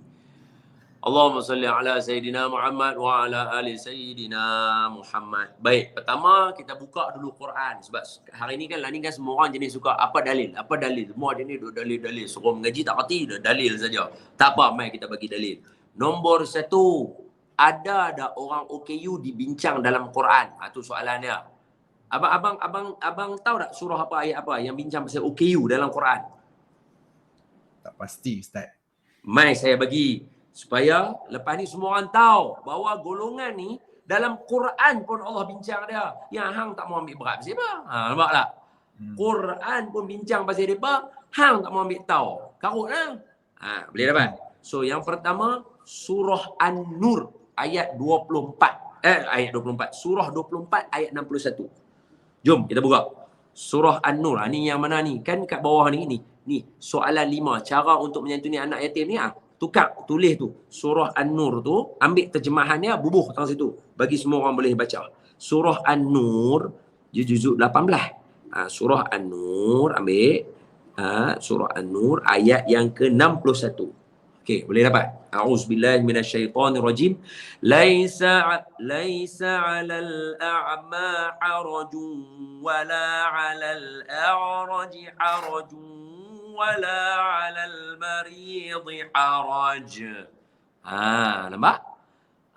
Allahumma salli ala Sayyidina Muhammad wa ala ali Sayyidina Muhammad. Baik, pertama kita buka dulu Quran. Sebab hari ni kan semua orang jenis suka apa dalil. Semua jenis duk dalil. Suruh mengaji tak reti, dalil saja. Tak apa, mai kita bagi dalil. Nombor satu, ada orang OKU dibincang dalam Quran? Itu soalan dia. Abang tahu tak surah apa, ayat apa yang bincang pasal OKU dalam Quran? Tak pasti Ustaz. Mai saya bagi supaya lepas ni semua orang tahu bahawa golongan ni dalam Quran pun Allah bincang dia. Yang hang tak mau ambil berat pasal apa? Nampak tak? Quran pun bincang pasal depa, hang tak mau ambil tahu. Karutlah. Boleh dapat. So yang pertama surah An-Nur ayat 24. Ayat 24. Surah 24 ayat 61. Jom kita buka. Surah An-Nur. Ni yang mana ni? Kan kat bawah ni. Ni soalan 5. Cara untuk menyantuni anak yatim ni. Tukar, tulis tu. Surah An-Nur tu, ambil terjemahannya, bubuh tang situ. Bagi semua orang boleh baca. Surah An-Nur, juzuk 18. Surah An-Nur, ambil. Surah An-Nur, ayat yang ke-61. Okey, boleh dapat. A'udzubillahi minasyaitonirrajim. Laisa 'alal a'ma harajun wala 'alal a'raji harajun wala 'alal maridhi haraj. Nampak?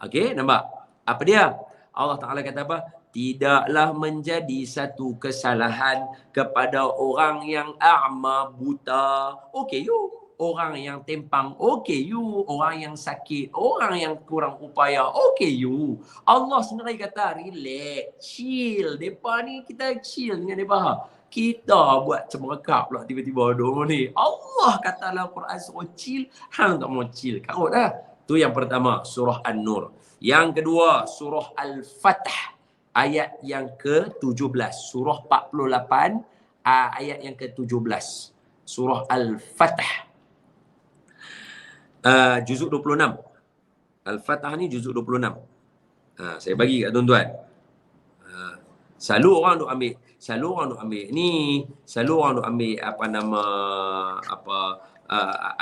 Okey, nampak? Apa dia? Allah Taala kata apa? Tidaklah menjadi satu kesalahan kepada orang yang a'ma, buta. Okey, you. Orang yang tempang, okey you. Orang yang sakit, orang yang kurang upaya, okey you. Allah sendiri kata relax, chill. Depa ni kita chill dengan depa. Kita buat cemerkap pula tiba-tiba dulu ni. Allah kata dalam Quran suruh chill, hang tak mau chill. Karut dah. Tu yang pertama, surah An-Nur. Yang kedua, surah Al-Fatah ayat yang ke-17. Surah 48 ayat yang ke-17. Surah Al-Fatah. Juzuk 26. Al-Fatah ni juzuk 26. Saya bagi kat tuan-tuan. Selalu orang duk ambil ni, selalu orang duk ambil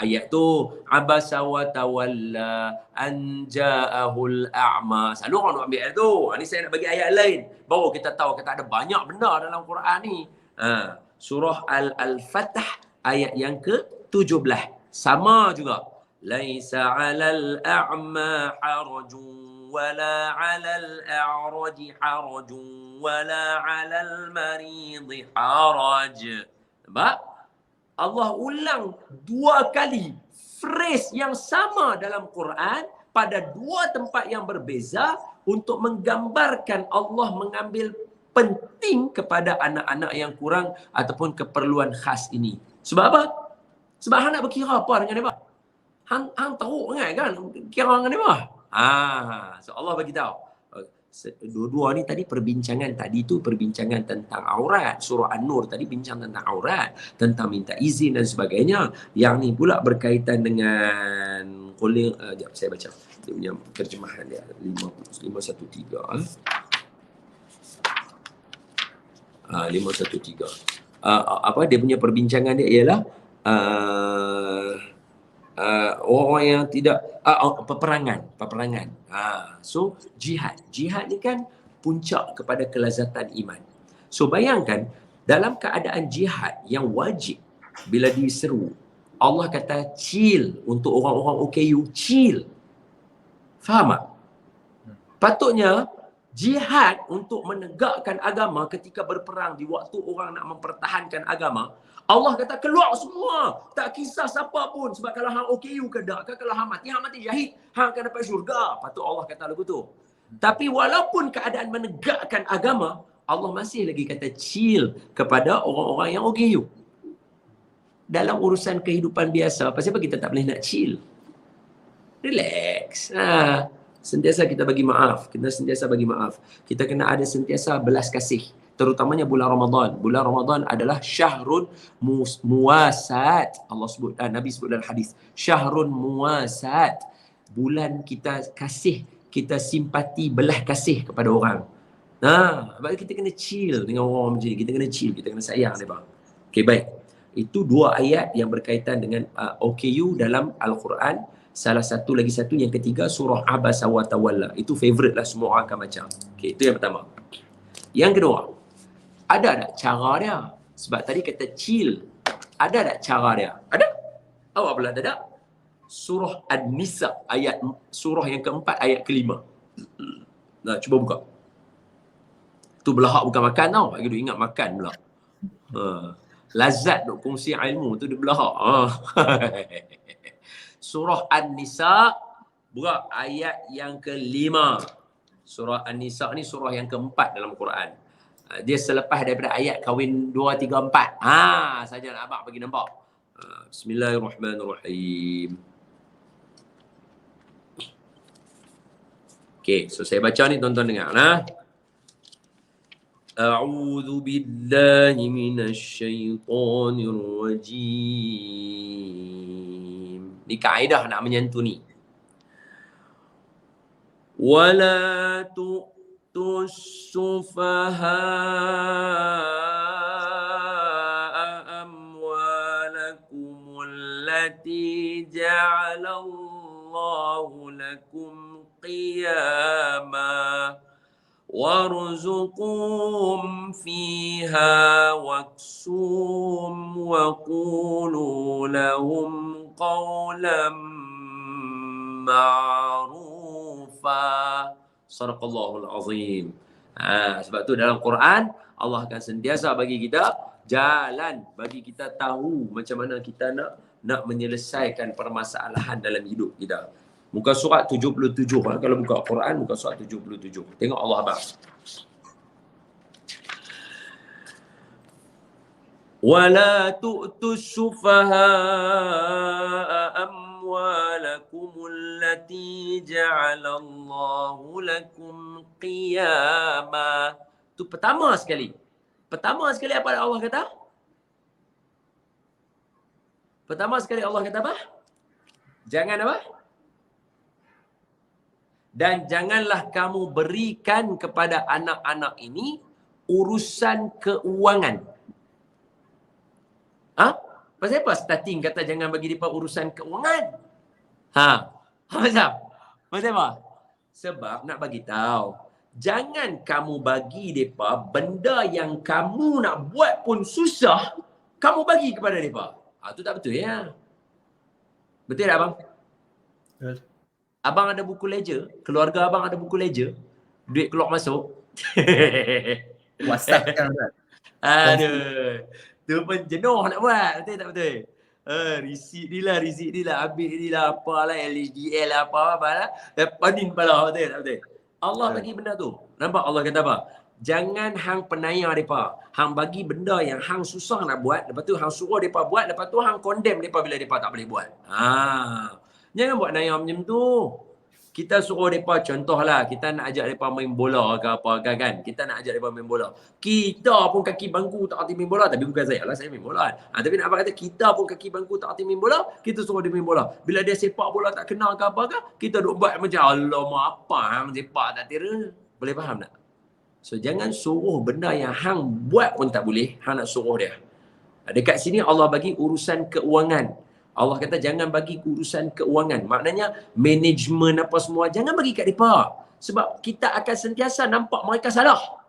ayat tu abasa wa tawalla an ja'ahul a'ma. Selalu orang duk ambil ayat tu. Ni saya nak bagi ayat lain baru kita tahu kata ada banyak benda dalam Quran ni. Surah Al-Fatah ayat yang ke-17. Sama juga. Laisa 'alal a'ma harajun wala 'alal a'raji harajun wala 'alal maridhi haraj. Nampak? Allah ulang 2 kali phrase yang sama dalam Quran pada 2 tempat yang berbeza untuk menggambarkan Allah mengambil penting kepada anak-anak yang kurang ataupun keperluan khas ini. Sebab apa? Sebab hang nak berkira apa dengan dia? Hang tahu kan kira dengan dia? So Allah bagi tahu. Dua-dua ni tadi perbincangan tentang aurat. Surah An-Nur tadi bincang tentang aurat, tentang minta izin dan sebagainya. Yang ni pula berkaitan dengan sekejap saya baca dia punya terjemahan dia 513. 513. Apa dia punya perbincangan dia ialah orang yang tidak peperangan. So jihad ni kan puncak kepada kelazatan iman. So bayangkan dalam keadaan jihad yang wajib, bila diseru Allah kata chill untuk orang-orang OKU, chill. Faham tak? Patutnya jihad untuk menegakkan agama ketika berperang di waktu orang nak mempertahankan agama, Allah kata keluar semua. Tak kisah siapa pun. Sebab kalau hang OKU ke tak, kalau hang mati syahid, hang akan dapat syurga. Patut Allah kata lagu tu. Tapi walaupun keadaan menegakkan agama, Allah masih lagi kata chill kepada orang-orang yang OKU. Dalam urusan kehidupan biasa, pasal apa kita tak boleh nak chill? Relax. Sentiasa kita bagi maaf. Kita kena ada sentiasa belas kasih. Terutamanya bulan Ramadan. Bulan Ramadan adalah syahrun muwasat. Allah sebut, Nabi sebut dalam hadis. Syahrun muwasat. Bulan kita kasih, kita simpati, belah kasih kepada orang. Sebab kita kena chill dengan orang macam ni. Kita kena chill, kita kena sayang mereka. Okey, baik. Itu 2 ayat yang berkaitan dengan OKU dalam Al-Quran. Salah satu lagi satu, yang ketiga surah Abasa wa Tawalla. Itu favorite lah, semua orang akan baca. Okey, itu yang pertama. Yang kedua, ada tak cara dia? Sebab tadi kata chill. Ada tak cara dia? Ada? Awak pula tak ada? Surah An-Nisa surah yang keempat ayat ke-5. Nah, cuba buka. Tu belahak bukan makan tau. Lagi ingat makan pula. Lazat duk kongsi ilmu tu dia belahak. Surah An-Nisa, buka ayat yang ke-5. Surah An-Nisa ni surah yang ke-4 dalam Quran. Dia selepas daripada ayat kahwin 2, 3, 4. Saja nak abang bagi nampak. Bismillahirrahmanirrahim. Okay, so saya baca ni tuan-tuan dengar nah. A'udzu billahi minasyaitonir rajim. Ni kaedah nak menyantuni. Wala tu'tus sufaha'a amwalakum allati ja'alallahu lakum qiyama warzuqhum fiha waksuhum wa qulu lahum qawlan ma'rufa. Sadaqallahul azim. Sebab tu dalam Quran Allah akan sentiasa bagi kita jalan, bagi kita tahu macam mana kita nak menyelesaikan permasalahan dalam hidup kita. Muka surat 77. Kalau buka Quran, muka surat 77. Tengok Allah abang. Wala tu'tus sufaha'a amwalakum allati ja'alallahu lakum qiyama. Tu pertama sekali. Pertama sekali apa Allah kata? Pertama sekali Allah kata apa? Jangan apa? Dan janganlah kamu berikan kepada anak-anak ini urusan keuangan. Pasal apa starting kata jangan bagi mereka urusan keuangan? Pasal apa? Sebab nak bagi tahu, jangan kamu bagi mereka benda yang kamu nak buat pun susah, kamu bagi kepada mereka. Tu tak betul ya. Betul tak abang? Betul. Abang ada buku ledger, keluarga abang ada buku ledger, duit keluar masuk. WhatsApp kan Ustaz? Aduh. Tu pun jenuh nak buat, betul tak betul? Receipt ni lah, habis ni lah, apalah, LHDL lah, apa lah. Panin kepala, betul tak betul? Allah bagi benda tu. Nampak Allah kata apa? Jangan hang penayar mereka. Hang bagi benda yang hang susah nak buat, lepas tu hang suruh mereka buat, lepas tu hang condemn mereka bila mereka tak boleh buat. Jangan buat nayar macam tu. Kita suruh mereka, contohlah, kita nak ajak mereka main bola ke apa kan. Kita nak ajak mereka main bola. Kita pun kaki bangku tak hati main bola. Tapi bukan saya lah, saya main bola. Tapi nak abang kata, kita pun kaki bangku tak hati main bola, kita suruh dia main bola. Bila dia sepak bola tak kenal ke apa ke, kita duk buat macam, alamak apa hang sepak tak tira. Boleh faham tak? So jangan suruh benda yang hang buat pun tak boleh, hang nak suruh dia. Dekat sini Allah bagi urusan keuangan. Allah kata jangan bagi urusan keuangan. Maknanya management apa semua jangan bagi kat mereka. Sebab kita akan sentiasa nampak mereka salah.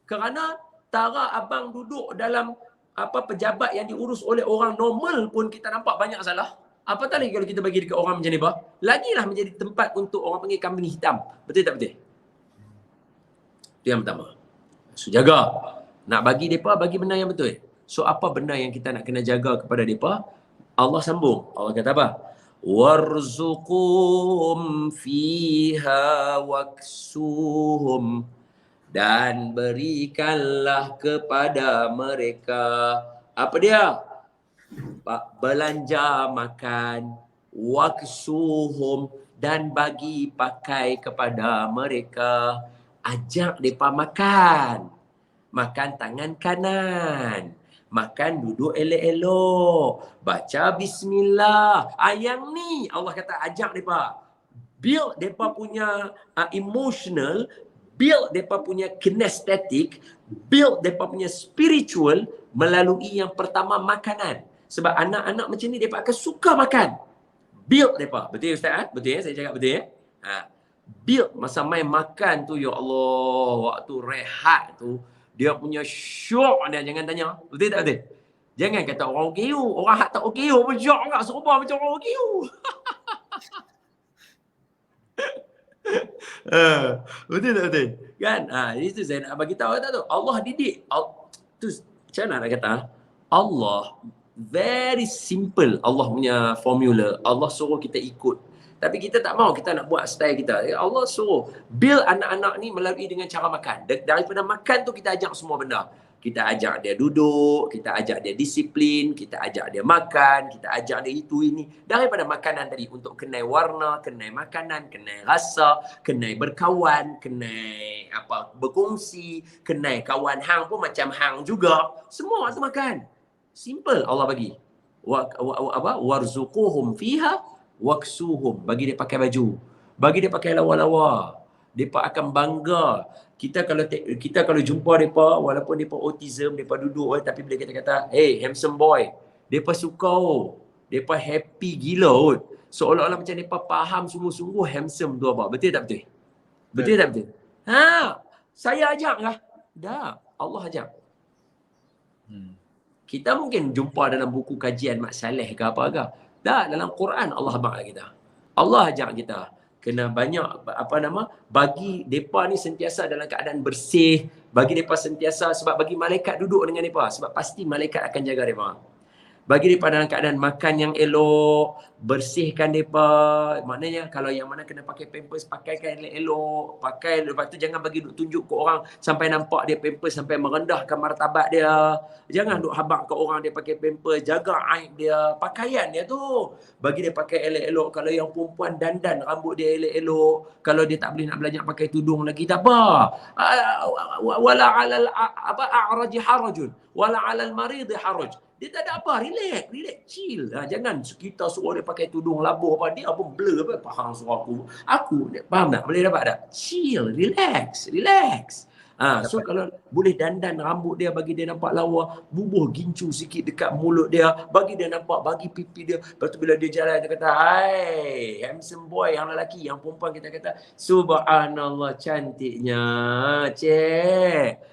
Kerana tara abang duduk dalam pejabat yang diurus oleh orang normal pun kita nampak banyak salah. Apatah lagi kalau kita bagi dekat orang macam ni apa? Lagilah menjadi tempat untuk orang panggil kambing hitam. Betul tak betul? Itu yang pertama. So jaga. Nak bagi mereka, bagi benda yang betul. So apa benda yang kita nak kena jaga kepada mereka? Allah sambung. Allah kata apa? Warzuqhum fiha waksuhum. Dan berikanlah kepada mereka. Apa dia? Belanja makan. Waksuhum. Dan bagi pakai kepada mereka. Ajak mereka makan. Makan tangan kanan. Makan duduk elok-elok. Baca bismillah. Yang ni Allah kata ajak mereka. Build mereka punya emotional. Build mereka punya kinesthetic. Build mereka punya spiritual melalui yang pertama makanan. Sebab anak-anak macam ni mereka akan suka makan. Build mereka. Betul Ustaz? Betul ya? Saya cakap betul ya? Build masa main makan tu, ya Allah. Waktu rehat tu. Dia punya syok dia, jangan tanya. Betul tak betul? Jangan kata orang OKU. Orang hak tak OKU pun syok enggak serupa macam orang OKU. Betul tak betul? Kan? Itu saya nak bagi tahu tak tu. Allah didik. Tu macam mana nak kata? Allah very simple, Allah punya formula. Allah suruh kita ikut. Tapi kita tak mau, kita nak buat style kita. Allah suruh build anak-anak ni melalui dengan cara makan. Daripada makan tu kita ajak semua benda. Kita ajak dia duduk, kita ajak dia disiplin, kita ajak dia makan, kita ajak dia itu ini. Daripada makanan tadi untuk kenai warna, kenai makanan, kenai rasa, kenai berkawan, kenai berkongsi, kenai kawan hang pun macam hang juga. Semua tu makan. Simple Allah bagi. Warzuquhum fiha waksuhum. Bagi dia pakai baju. Bagi dia pakai lawa-lawa. Mereka akan bangga. Kita kalau jumpa mereka, walaupun mereka autism, mereka duduk, tapi bila kita kata, hey, handsome boy, mereka suka, mereka happy gila. Seolah-olah macam mereka faham sungguh-sungguh handsome tu apa. Betul tak betul? Betul tak betul? Saya ajak kah? Dah, Allah ajak. Kita mungkin jumpa dalam buku kajian Mak Saleh ke apa ke. Dah, dalam Quran Allah ajak kita. Allah ajak kita. Kena banyak bagi mereka ni sentiasa dalam keadaan bersih, bagi mereka sentiasa, sebab bagi malaikat duduk dengan mereka, sebab pasti malaikat akan jaga mereka. Bagi mereka dalam keadaan makan yang elok, bersihkan mereka. Maknanya kalau yang mana kena pakai pampers, pakaikan elok-elok. Pakai, lepas tu jangan bagi duk tunjuk ke orang sampai nampak dia pampers, sampai merendahkan martabat dia. Jangan duk habaq ke orang dia pakai pampers, jaga aib dia, pakaian dia tu. Bagi dia pakai elok-elok. Kalau yang perempuan dandan rambut dia elok-elok, kalau dia tak boleh nak belajar pakai tudung lagi, tak apa. Wala 'alal a'raji harajun, wala 'alal maridi haraj. Dia tak ada apa, relax, chill. Jangan kita suruh dia pakai tudung labuh apa, dia pun blur apa, faham suruh aku faham tak? Boleh dapat tak? Chill, relax. So kalau boleh dandan rambut dia, bagi dia nampak lawa, bubuh gincu sikit dekat mulut dia, bagi dia nampak, bagi pipi dia. Lepas tu bila dia jalan, dia kata, hai, handsome boy, yang lelaki, yang perempuan kita kata, subhanallah, cantiknya, cik.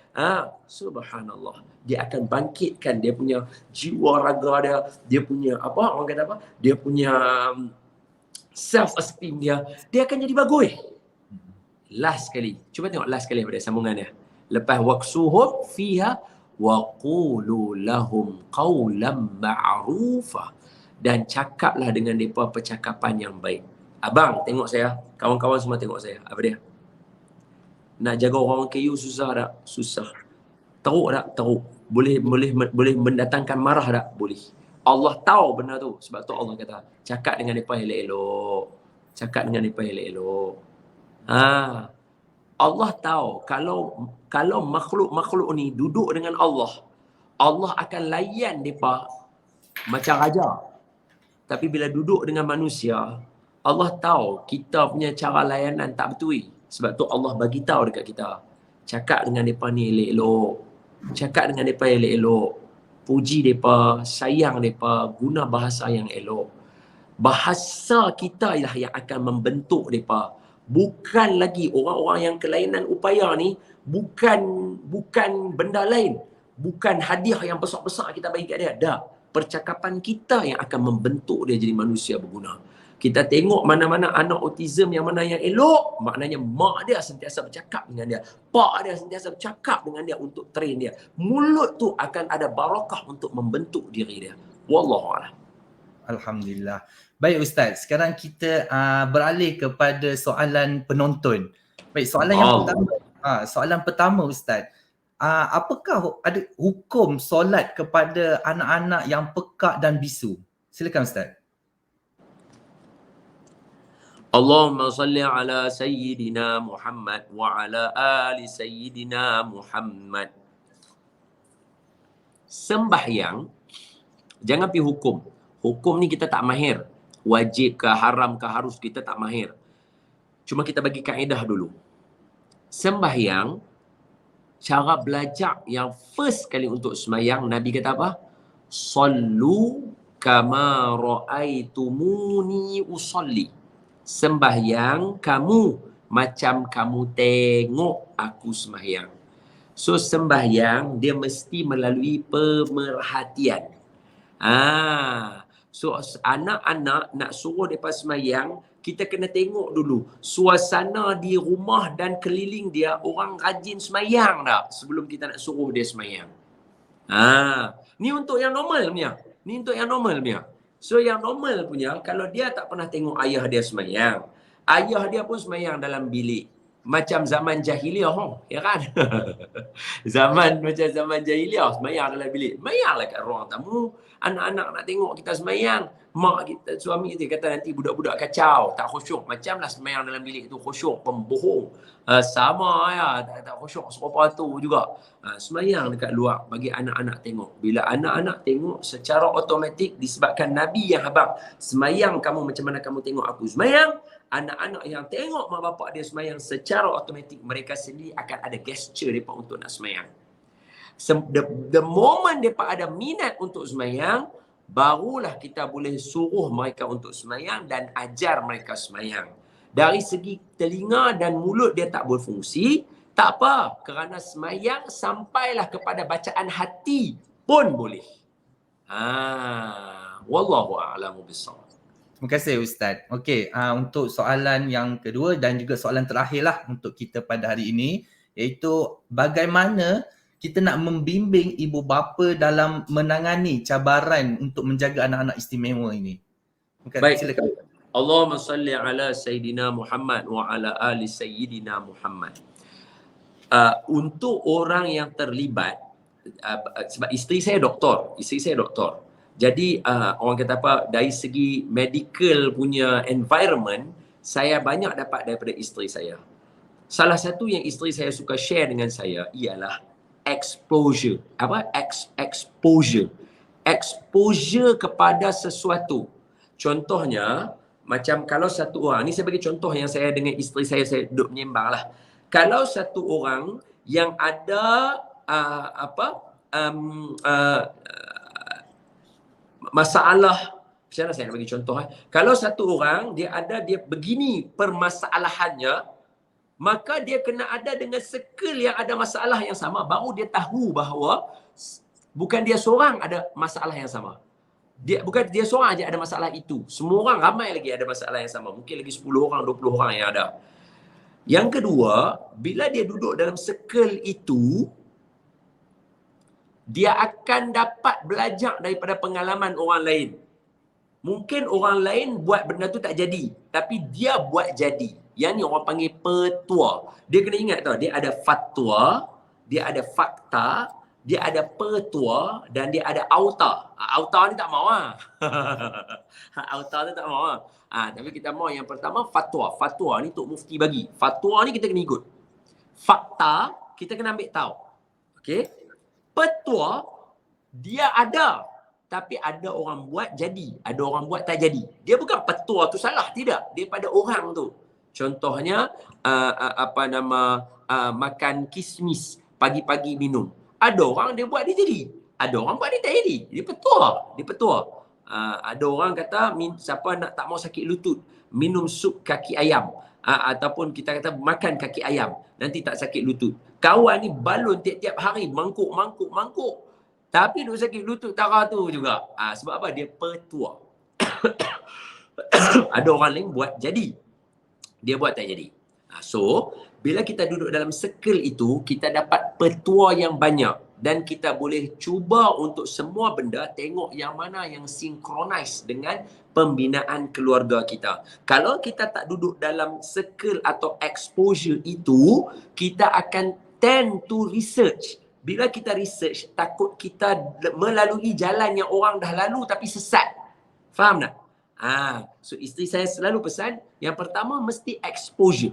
Subhanallah. Dia akan bangkitkan dia punya jiwa raga dia punya orang kata apa? Dia punya self esteem dia akan jadi bagus. Last sekali. Cuba tengok last sekali pada sambungan dia. Lepas waqsuhum fiha wa qulu lahum qawlan ma'rufa, dan cakaplah dengan mereka percakapan yang baik. Abang tengok saya, kawan-kawan semua tengok saya. Apa dia? Nak jaga orang KU susah tak? Susah. Teruk tak? Teruk. Boleh mendatangkan marah tak? Boleh. Allah tahu benda tu. Sebab tu Allah kata, cakap dengan mereka elok-elok. Cakap dengan mereka elok-elok. Allah tahu kalau makhluk-makhluk ni duduk dengan Allah, Allah akan layan mereka macam raja. Tapi bila duduk dengan manusia, Allah tahu kita punya cara layanan tak betul. Sebab tu Allah bagi tahu dekat kita, cakap dengan mereka ni elok-elok. Cakap dengan mereka elok-elok. Puji mereka, sayang mereka, guna bahasa yang elok. Bahasa kita lah yang akan membentuk mereka. Bukan lagi orang-orang yang kelainan upaya ni, bukan benda lain. Bukan hadiah yang besar-besar kita bagi kat dia. Dah, percakapan kita yang akan membentuk dia jadi manusia berguna. Kita tengok mana-mana anak autism yang mana yang elok, maknanya mak dia sentiasa bercakap dengan dia. Pak dia sentiasa bercakap dengan dia untuk train dia. Mulut tu akan ada barakah untuk membentuk diri dia. Wallahualam. Alhamdulillah. Baik Ustaz, sekarang kita beralih kepada soalan penonton. Baik, soalan yang pertama. Soalan pertama Ustaz. Apakah ada hukum solat kepada anak-anak yang pekak dan bisu? Silakan Ustaz. Allahumma salli ala Sayyidina Muhammad wa ala ali Sayyidina Muhammad. Sembahyang, jangan pergi hukum. Hukum ni kita tak mahir. Wajib ke haram ke harus, kita tak mahir. Cuma kita bagi kaedah dulu. Sembahyang, cara belajar yang first kali untuk sembahyang, Nabi kata apa? Sallu kama ra'aitumuni usalli. Sembahyang kamu macam kamu tengok aku sembahyang. So sembahyang dia mesti melalui pemerhatian. So anak-anak nak suruh mereka sembahyang, kita kena tengok dulu suasana di rumah dan keliling dia, orang rajin sembahyang tak sebelum kita nak suruh dia sembahyang. Ni untuk yang normal punya. Ni untuk yang normal punya. So yang normal punya, kalau dia tak pernah tengok ayah dia semayang, ayah dia pun semayang dalam bilik. Macam zaman jahiliah, ya kan? Macam zaman jahiliah, semayang dalam bilik. Semayanglah kat ruang tamu. Anak-anak nak tengok kita semayang. Mak kita, suami kita kata nanti budak-budak kacau, tak khusyuk. Macamlah semayang dalam bilik tu khusyuk, pembohong. Sama ya, tak khusyuk serupa tu juga. Semayang dekat luar bagi anak-anak tengok. Bila anak-anak tengok, secara automatik disebabkan Nabi yang habaq, semayang kamu macam mana kamu tengok aku semayang, anak-anak yang tengok mak bapak dia semayang, secara automatik mereka sendiri akan ada gesture mereka untuk nak semayang. The moment mereka ada minat untuk semayang, barulah kita boleh suruh mereka untuk semayang dan ajar mereka semayang. Dari segi telinga dan mulut dia tak berfungsi, tak apa, kerana semayang sampailah kepada bacaan hati pun boleh. Wallahu a'lamu bissawab. Terima kasih Ustaz. Okey, untuk soalan yang kedua dan juga soalan terakhirlah untuk kita pada hari ini, iaitu bagaimana kita nak membimbing ibu bapa dalam menangani cabaran untuk menjaga anak-anak istimewa ini. Baik. Silakan. Allahumma salli ala Sayyidina Muhammad wa ala ali Sayyidina Muhammad. Untuk orang yang terlibat, sebab isteri saya doktor. Jadi orang kata apa, dari segi medical punya environment, saya banyak dapat daripada isteri saya. Salah satu yang isteri saya suka share dengan saya ialah exposure. Exposure kepada sesuatu. Contohnya, macam kalau satu orang, ni saya bagi contoh yang saya dengan isteri saya duduk menyembang lah. Kalau satu orang yang ada masalah, macam mana saya nak bagi contoh? Kalau satu orang dia begini permasalahannya, maka dia kena ada dengan circle yang ada masalah yang sama, baru dia tahu bahawa bukan dia seorang ada masalah yang sama. Bukan dia seorang aja ada masalah itu. Semua orang, ramai lagi ada masalah yang sama. Mungkin lagi 10 orang, 20 orang yang ada. Yang kedua, bila dia duduk dalam circle itu, dia akan dapat belajar daripada pengalaman orang lain. Mungkin orang lain buat benda tu tak jadi, tapi dia buat jadi. Yang ni orang panggil petua. Dia kena ingat tau, dia ada fatwa, dia ada fakta, dia ada petua dan dia ada auta. Auta ni tak mau Auta ni tak mau tapi kita mau yang pertama fatwa. Fatwa ni Tok Mufti bagi. Fatwa ni kita kena ikut. Fakta kita kena ambil tahu. Okey? Petua dia ada, tapi ada orang buat jadi, ada orang buat tak jadi. Dia bukan petua tu salah, tidak. Dia pada orang tu. Contohnya makan kismis pagi-pagi minum. Ada orang dia buat dia jadi, ada orang buat dia tak jadi. Dia petua. Ada orang kata siapa nak tak mau sakit lutut, minum sup kaki ayam. Ataupun kita kata makan kaki ayam, nanti tak sakit lutut. Kawan ni balun tiap-tiap hari mangkuk. Tapi duk sakit lutut tara tu juga. Sebab apa? Dia petua. Ada orang lain buat jadi, dia buat tak jadi. So, bila kita duduk dalam circle itu, kita dapat petua yang banyak dan kita boleh cuba untuk semua benda tengok yang mana yang synchronize dengan pembinaan keluarga kita. Kalau kita tak duduk dalam circle atau exposure itu, kita akan tend to research. Bila kita research, takut kita melalui jalan yang orang dah lalu tapi sesat. Faham tak? So isteri saya selalu pesan, yang pertama mesti exposure.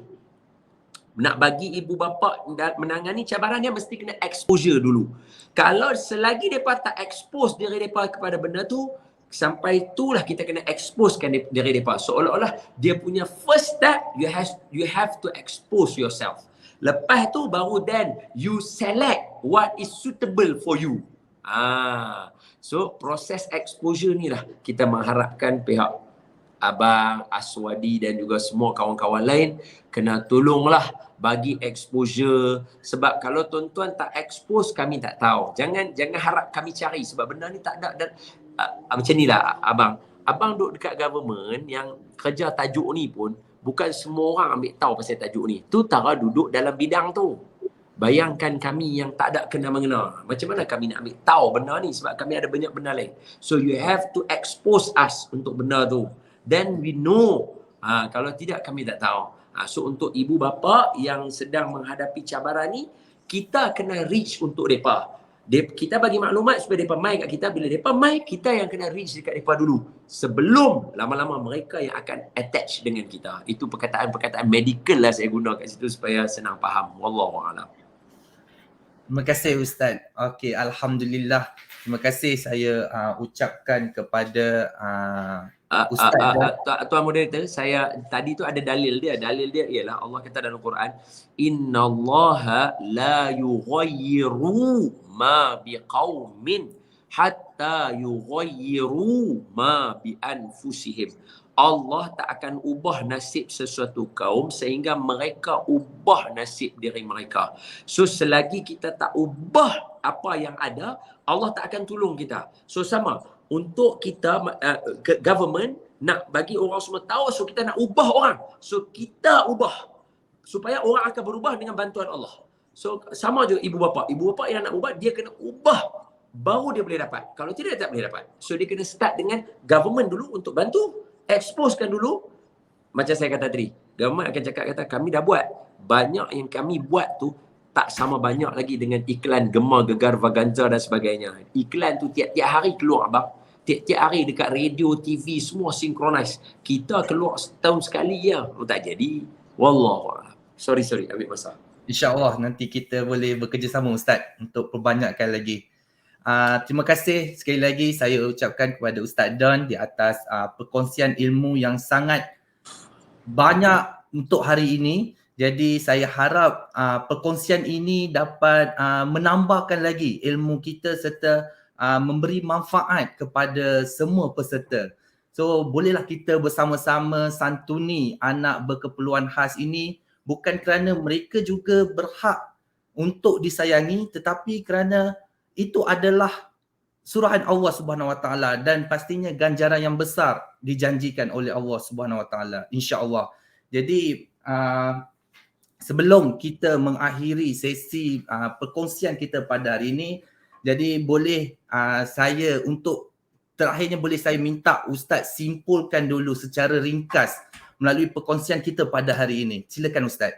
Nak bagi ibu bapa menangani cabaran dia mesti kena exposure dulu. Kalau selagi mereka tak expose diri mereka kepada benda tu, sampai itulah kita kena exposekan diri mereka. Seolah-olah dia punya first step, you have to expose yourself. Lepas tu baru then you select what is suitable for you. So proses exposure ni lah kita mengharapkan pihak Abang, Aswadi dan juga semua kawan-kawan lain kena tolonglah bagi exposure. Sebab kalau tuan-tuan tak expose, kami tak tahu. Jangan harap kami cari sebab benda ni tak ada. Dan macam ni lah abang duduk dekat government yang kerja tajuk ni pun bukan semua orang ambil tahu pasal tajuk ni. Tu tara duduk dalam bidang tu. Bayangkan kami yang tak ada kena mengena. Macam mana kami nak ambil tahu benda ni sebab kami ada banyak benda lain. So you have to expose us untuk benda tu. Then we know. Kalau tidak kami tak tahu. So untuk ibu bapa yang sedang menghadapi cabaran ni, kita kena reach untuk mereka. Kita bagi maklumat supaya mereka mai kat kita. Bila mereka mai, kita yang kena reach dekat mereka dulu. Sebelum lama-lama mereka yang akan attach dengan kita. Itu perkataan-perkataan medical lah saya guna kat situ supaya senang faham. Wallahualam. Terima kasih Ustaz. Okey, Alhamdulillah. Terima kasih saya ucapkan kepada Ustaz Tuan moderator, saya tadi tu ada dalil dia. Dalil dia ialah Allah kata dalam Quran, innallaha la yughayyiru ma biqaumin hatta yughayyiru ma bi anfusihim. Allah tak akan ubah nasib sesuatu kaum sehingga mereka ubah nasib diri mereka. So selagi kita tak ubah apa yang ada, Allah tak akan tolong kita. So sama, untuk kita government nak bagi orang semua tahu, so kita nak ubah orang. So kita ubah supaya orang akan berubah dengan bantuan Allah. So sama je ibu bapa. Ibu bapa yang nak ubah, dia kena ubah baru dia boleh dapat. Kalau tidak, tak boleh dapat. So dia kena start dengan government dulu untuk bantu. Exposekan dulu. Macam saya kata tadi, government akan cakap kata kami dah buat. Banyak yang kami buat tu tak sama banyak lagi dengan iklan Gemar Gegar Vaganza dan sebagainya. Iklan tu tiap-tiap hari keluar abang. Tiap-tiap hari dekat radio, TV semua synchronize. Kita keluar setahun sekali ya. Tak jadi. Wallahualam. Sorry ambil masa. InsyaAllah nanti kita boleh bekerjasama Ustaz untuk perbanyakkan lagi. Terima kasih sekali lagi saya ucapkan kepada Ustaz Don di atas perkongsian ilmu yang sangat banyak untuk hari ini. Jadi saya harap perkongsian ini dapat menambahkan lagi ilmu kita serta memberi manfaat kepada semua peserta. So bolehlah kita bersama-sama santuni anak berkeperluan khas ini, bukan kerana mereka juga berhak untuk disayangi, tetapi kerana itu adalah surahan Allah Subhanahu Wa Taala dan pastinya ganjaran yang besar dijanjikan oleh Allah Subhanahu Wa Taala, insya-Allah. Jadi sebelum kita mengakhiri sesi perkongsian kita pada hari ini, jadi boleh saya untuk terakhirnya boleh saya minta Ustaz simpulkan dulu secara ringkas melalui perkongsian kita pada hari ini. Silakan Ustaz.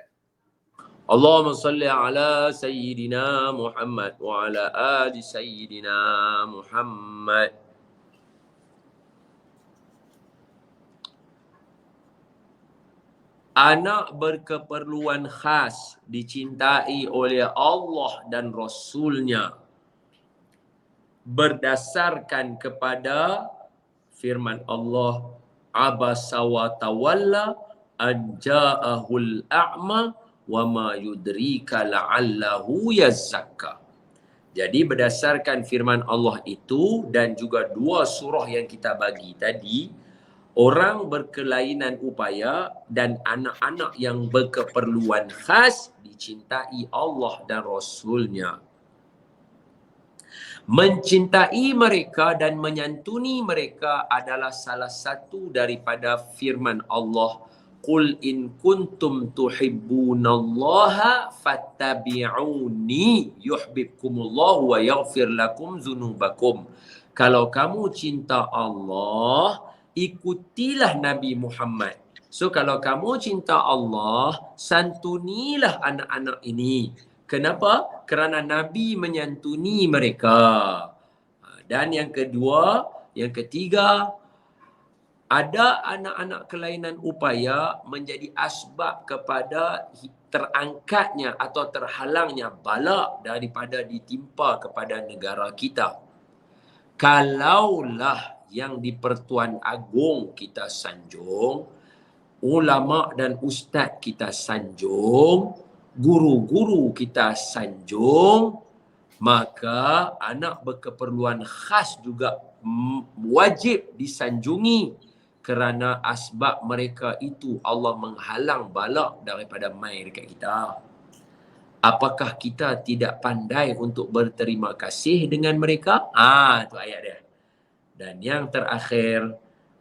Allahumma salli ala Sayyidina Muhammad wa ala ali Sayyidina Muhammad. Anak berkeperluan khas dicintai oleh Allah dan Rasulnya berdasarkan kepada firman Allah, abasa wa tawalla an ja'ahul a'ma wa ma yudrika la'allahu yazakka. Jadi berdasarkan firman Allah itu dan juga dua surah yang kita bagi tadi, orang berkelainan upaya dan anak-anak yang berkeperluan khas dicintai Allah dan Rasulnya. Mencintai mereka dan menyantuni mereka adalah salah satu daripada firman Allah, Qul in kuntum tuhibbunallaha fattabi'uni yuhibbukumullahu wa yaghfir lakum dzunubakum. Kalau kamu cinta Allah, ikutilah Nabi Muhammad. So kalau kamu cinta Allah, santunilah anak-anak ini. Kenapa? Kerana Nabi menyantuni mereka. Dan yang ketiga, ada anak-anak kelainan upaya menjadi asbab kepada terangkatnya atau terhalangnya bala daripada ditimpa kepada negara kita. Kalaulah yang di Pertuan Agong kita sanjung, ulama dan ustaz kita sanjung, guru-guru kita sanjung, maka anak berkeperluan khas juga wajib disanjungi kerana asbab mereka itu Allah menghalang bala daripada mai dekat kita. Apakah kita tidak pandai untuk berterima kasih dengan mereka? Itu ayat dia. Dan yang terakhir,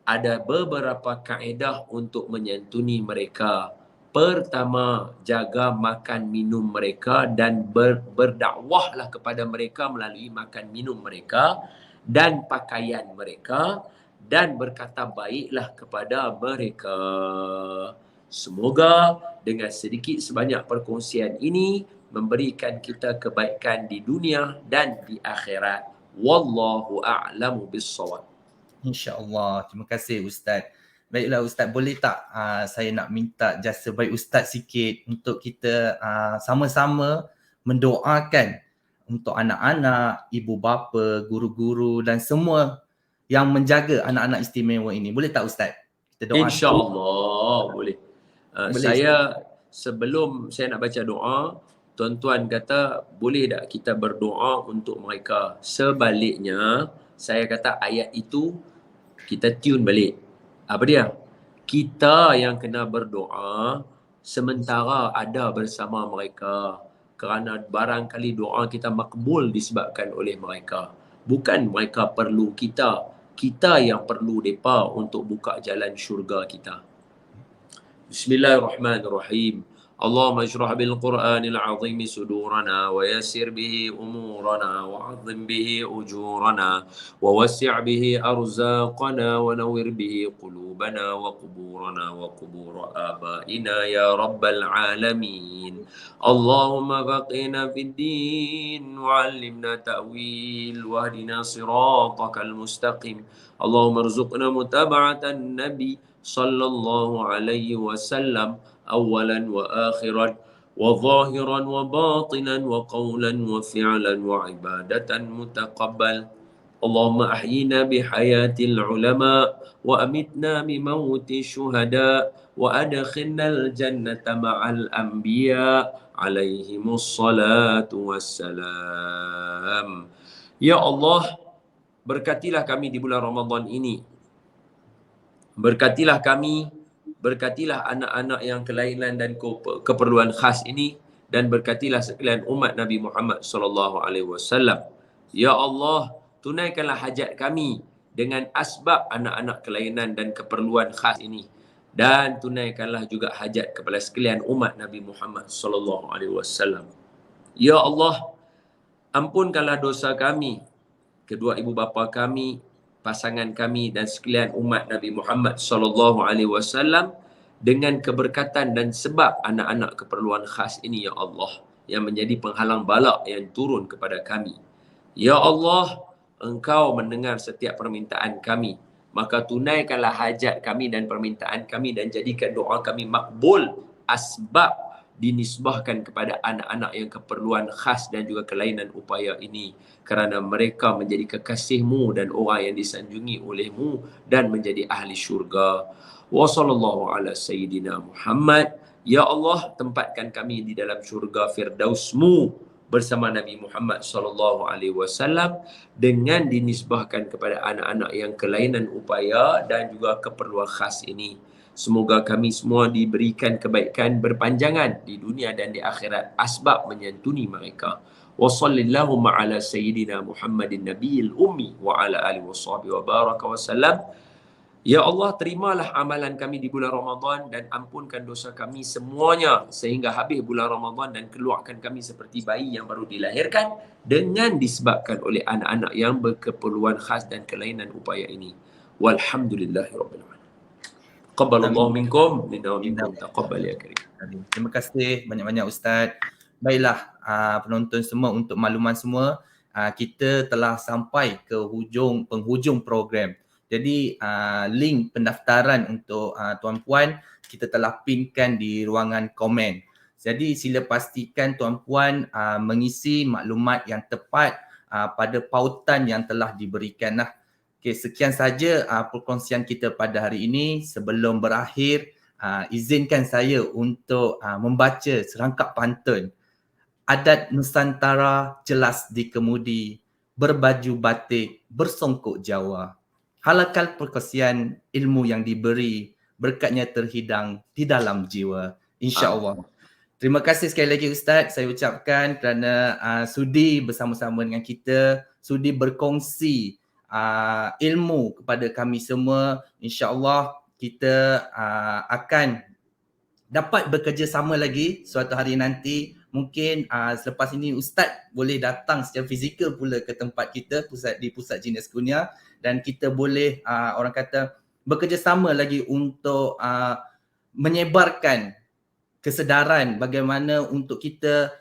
ada beberapa kaedah untuk menyantuni mereka. Pertama, jaga makan minum mereka dan berdakwahlah kepada mereka melalui makan minum mereka dan pakaian mereka, dan berkata baiklah kepada mereka. Semoga dengan sedikit sebanyak perkongsian ini memberikan kita kebaikan di dunia dan di akhirat. Wallahu a'lamu bis-shawab. InsyaAllah. Terima kasih Ustaz. Baiklah Ustaz, boleh tak saya nak minta jasa baik Ustaz sikit untuk kita sama-sama mendoakan untuk anak-anak, ibu bapa, guru-guru dan semua yang menjaga anak-anak istimewa ini. Boleh tak Ustaz? Kita doa. InsyaAllah boleh. Boleh, Saya sebelum saya nak baca doa, tuan-tuan kata boleh tak kita berdoa untuk mereka. Sebaliknya, saya kata ayat itu kita tune balik. Apa dia? Kita yang kena berdoa sementara ada bersama mereka. Kerana barangkali doa kita makbul disebabkan oleh mereka. Bukan mereka perlu kita. Kita yang perlu mereka untuk buka jalan syurga kita. Bismillahirrahmanirrahim. اللهم اشرح بالقرآن العظيم صدورنا ويسر به أمورنا وعظم به أجورنا ووسع به أرزاقنا ونور به قلوبنا وقبورنا وقبور آبائنا يا رب العالمين. اللهم فقهنا في الدين وعلمنا تأويل واهدنا صراطك المستقيم. اللهم ارزقنا متابعة النبي صلى الله عليه وسلم أولا وآخرا وظاهرا وباطنا وقولا وفعلا وعبادة متقبل. اللهم أحينا بحياة العلماء وأمتنا بموت الشهداء وأدخلنا الجنة مع الأنبياء عليهم الصلاة والسلام. Ya Allah, berkatilah kami di bulan Ramadan ini. Berkatilah kami, berkatilah anak-anak yang kelainan dan keperluan khas ini, dan berkatilah sekalian umat Nabi Muhammad sallallahu alaihi wasallam. Ya Allah, tunaikanlah hajat kami dengan asbab anak-anak kelainan dan keperluan khas ini, dan tunaikanlah juga hajat kepada sekalian umat Nabi Muhammad sallallahu alaihi wasallam. Ya Allah, ampunkanlah dosa kami, kedua ibu bapa kami, pasangan kami dan sekalian umat Nabi Muhammad sallallahu alaihi wasallam dengan keberkatan dan sebab anak-anak keperluan khas ini ya Allah, yang menjadi penghalang bala yang turun kepada kami. Ya Allah, Engkau mendengar setiap permintaan kami, maka tunaikanlah hajat kami dan permintaan kami dan jadikan doa kami makbul, asbab dinisbahkan kepada anak-anak yang keperluan khas dan juga kelainan upaya ini, kerana mereka menjadi kekasih-Mu dan orang yang disanjungi oleh-Mu dan menjadi ahli syurga. Wa sallallahu ala sayyidina Muhammad. Ya Allah, tempatkan kami di dalam syurga Firdaus-Mu bersama Nabi Muhammad sallallahu alaihi wasallam dengan dinisbahkan kepada anak-anak yang kelainan upaya dan juga keperluan khas ini. Semoga kami semua diberikan kebaikan berpanjangan di dunia dan di akhirat, asbab menyantuni mereka. Wa sallallahu ala sayyidina Muhammadin nabiyil ummi wa ala alihi washabihi wa baraka wa sallam. Ya Allah, terimalah amalan kami di bulan Ramadan dan ampunkan dosa kami semuanya sehingga habis bulan Ramadan, dan keluarkan kami seperti bayi yang baru dilahirkan dengan disebabkan oleh anak-anak yang berkeperluan khas dan kelainan upaya ini. Walhamdulillahirabbil alamin. Qabbalallahu minkum minna wa minkum taqabbal ya karim. Terima kasih banyak-banyak Ustaz. Baiklah penonton semua, untuk makluman semua, kita telah sampai ke penghujung program. Jadi link pendaftaran untuk tuan-puan kita telah pinkan di ruangan komen. Jadi sila pastikan tuan-puan mengisi maklumat yang tepat pada pautan yang telah diberikan. Okay, sekian saja perkongsian kita pada hari ini. Sebelum berakhir, izinkan saya untuk membaca serangkap pantun. Adat Nusantara jelas dikemudi, berbaju batik, bersongkok Jawa. Halakal perkongsian ilmu yang diberi, berkatnya terhidang di dalam jiwa. InsyaAllah. Terima kasih sekali lagi Ustaz, saya ucapkan kerana sudi bersama-sama dengan kita, sudi berkongsi ilmu kepada kami semua. InsyaAllah kita akan dapat bekerjasama lagi suatu hari nanti. Mungkin selepas ini Ustaz boleh datang secara fizikal pula ke tempat kita di Pusat Genius Kurnia, dan kita boleh orang kata bekerjasama lagi untuk menyebarkan kesedaran bagaimana untuk kita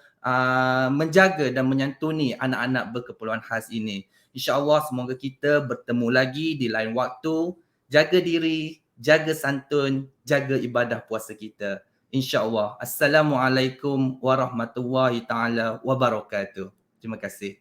menjaga dan menyantuni anak-anak berkeperluan khas ini. InsyaAllah semoga kita bertemu lagi di lain waktu. Jaga diri, jaga santun, jaga ibadah puasa kita. InsyaAllah. Assalamualaikum warahmatullahi ta'ala wabarakatuh. Terima kasih.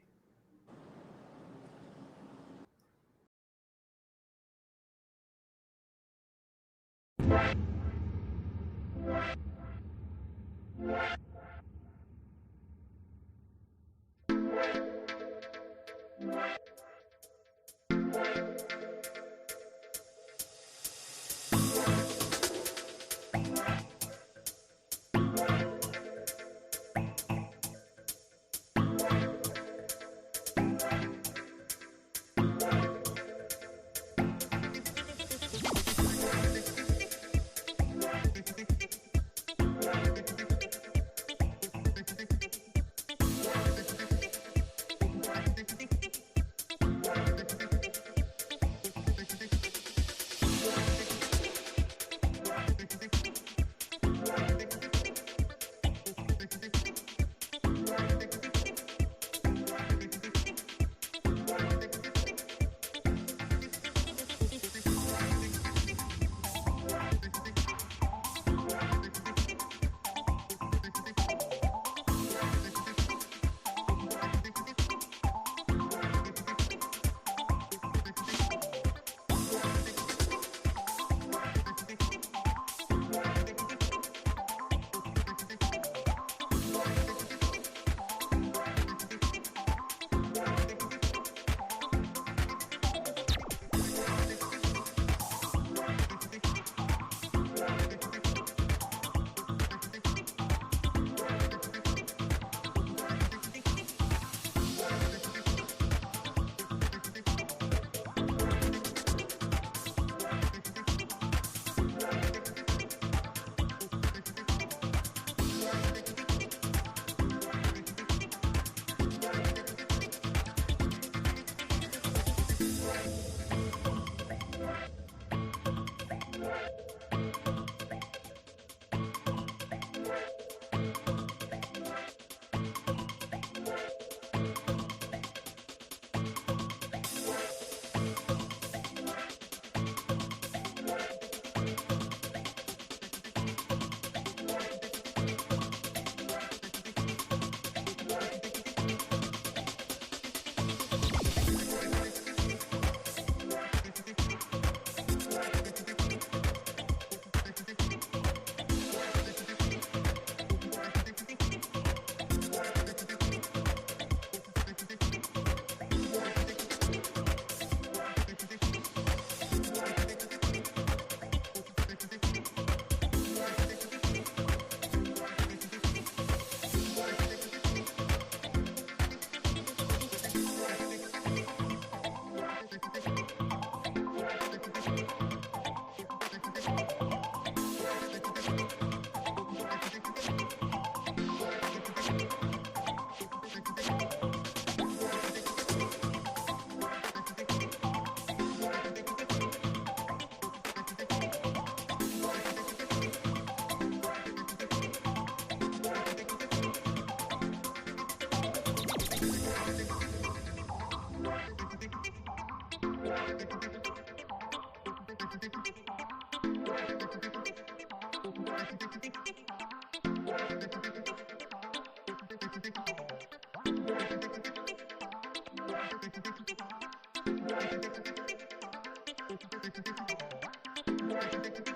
Thank you.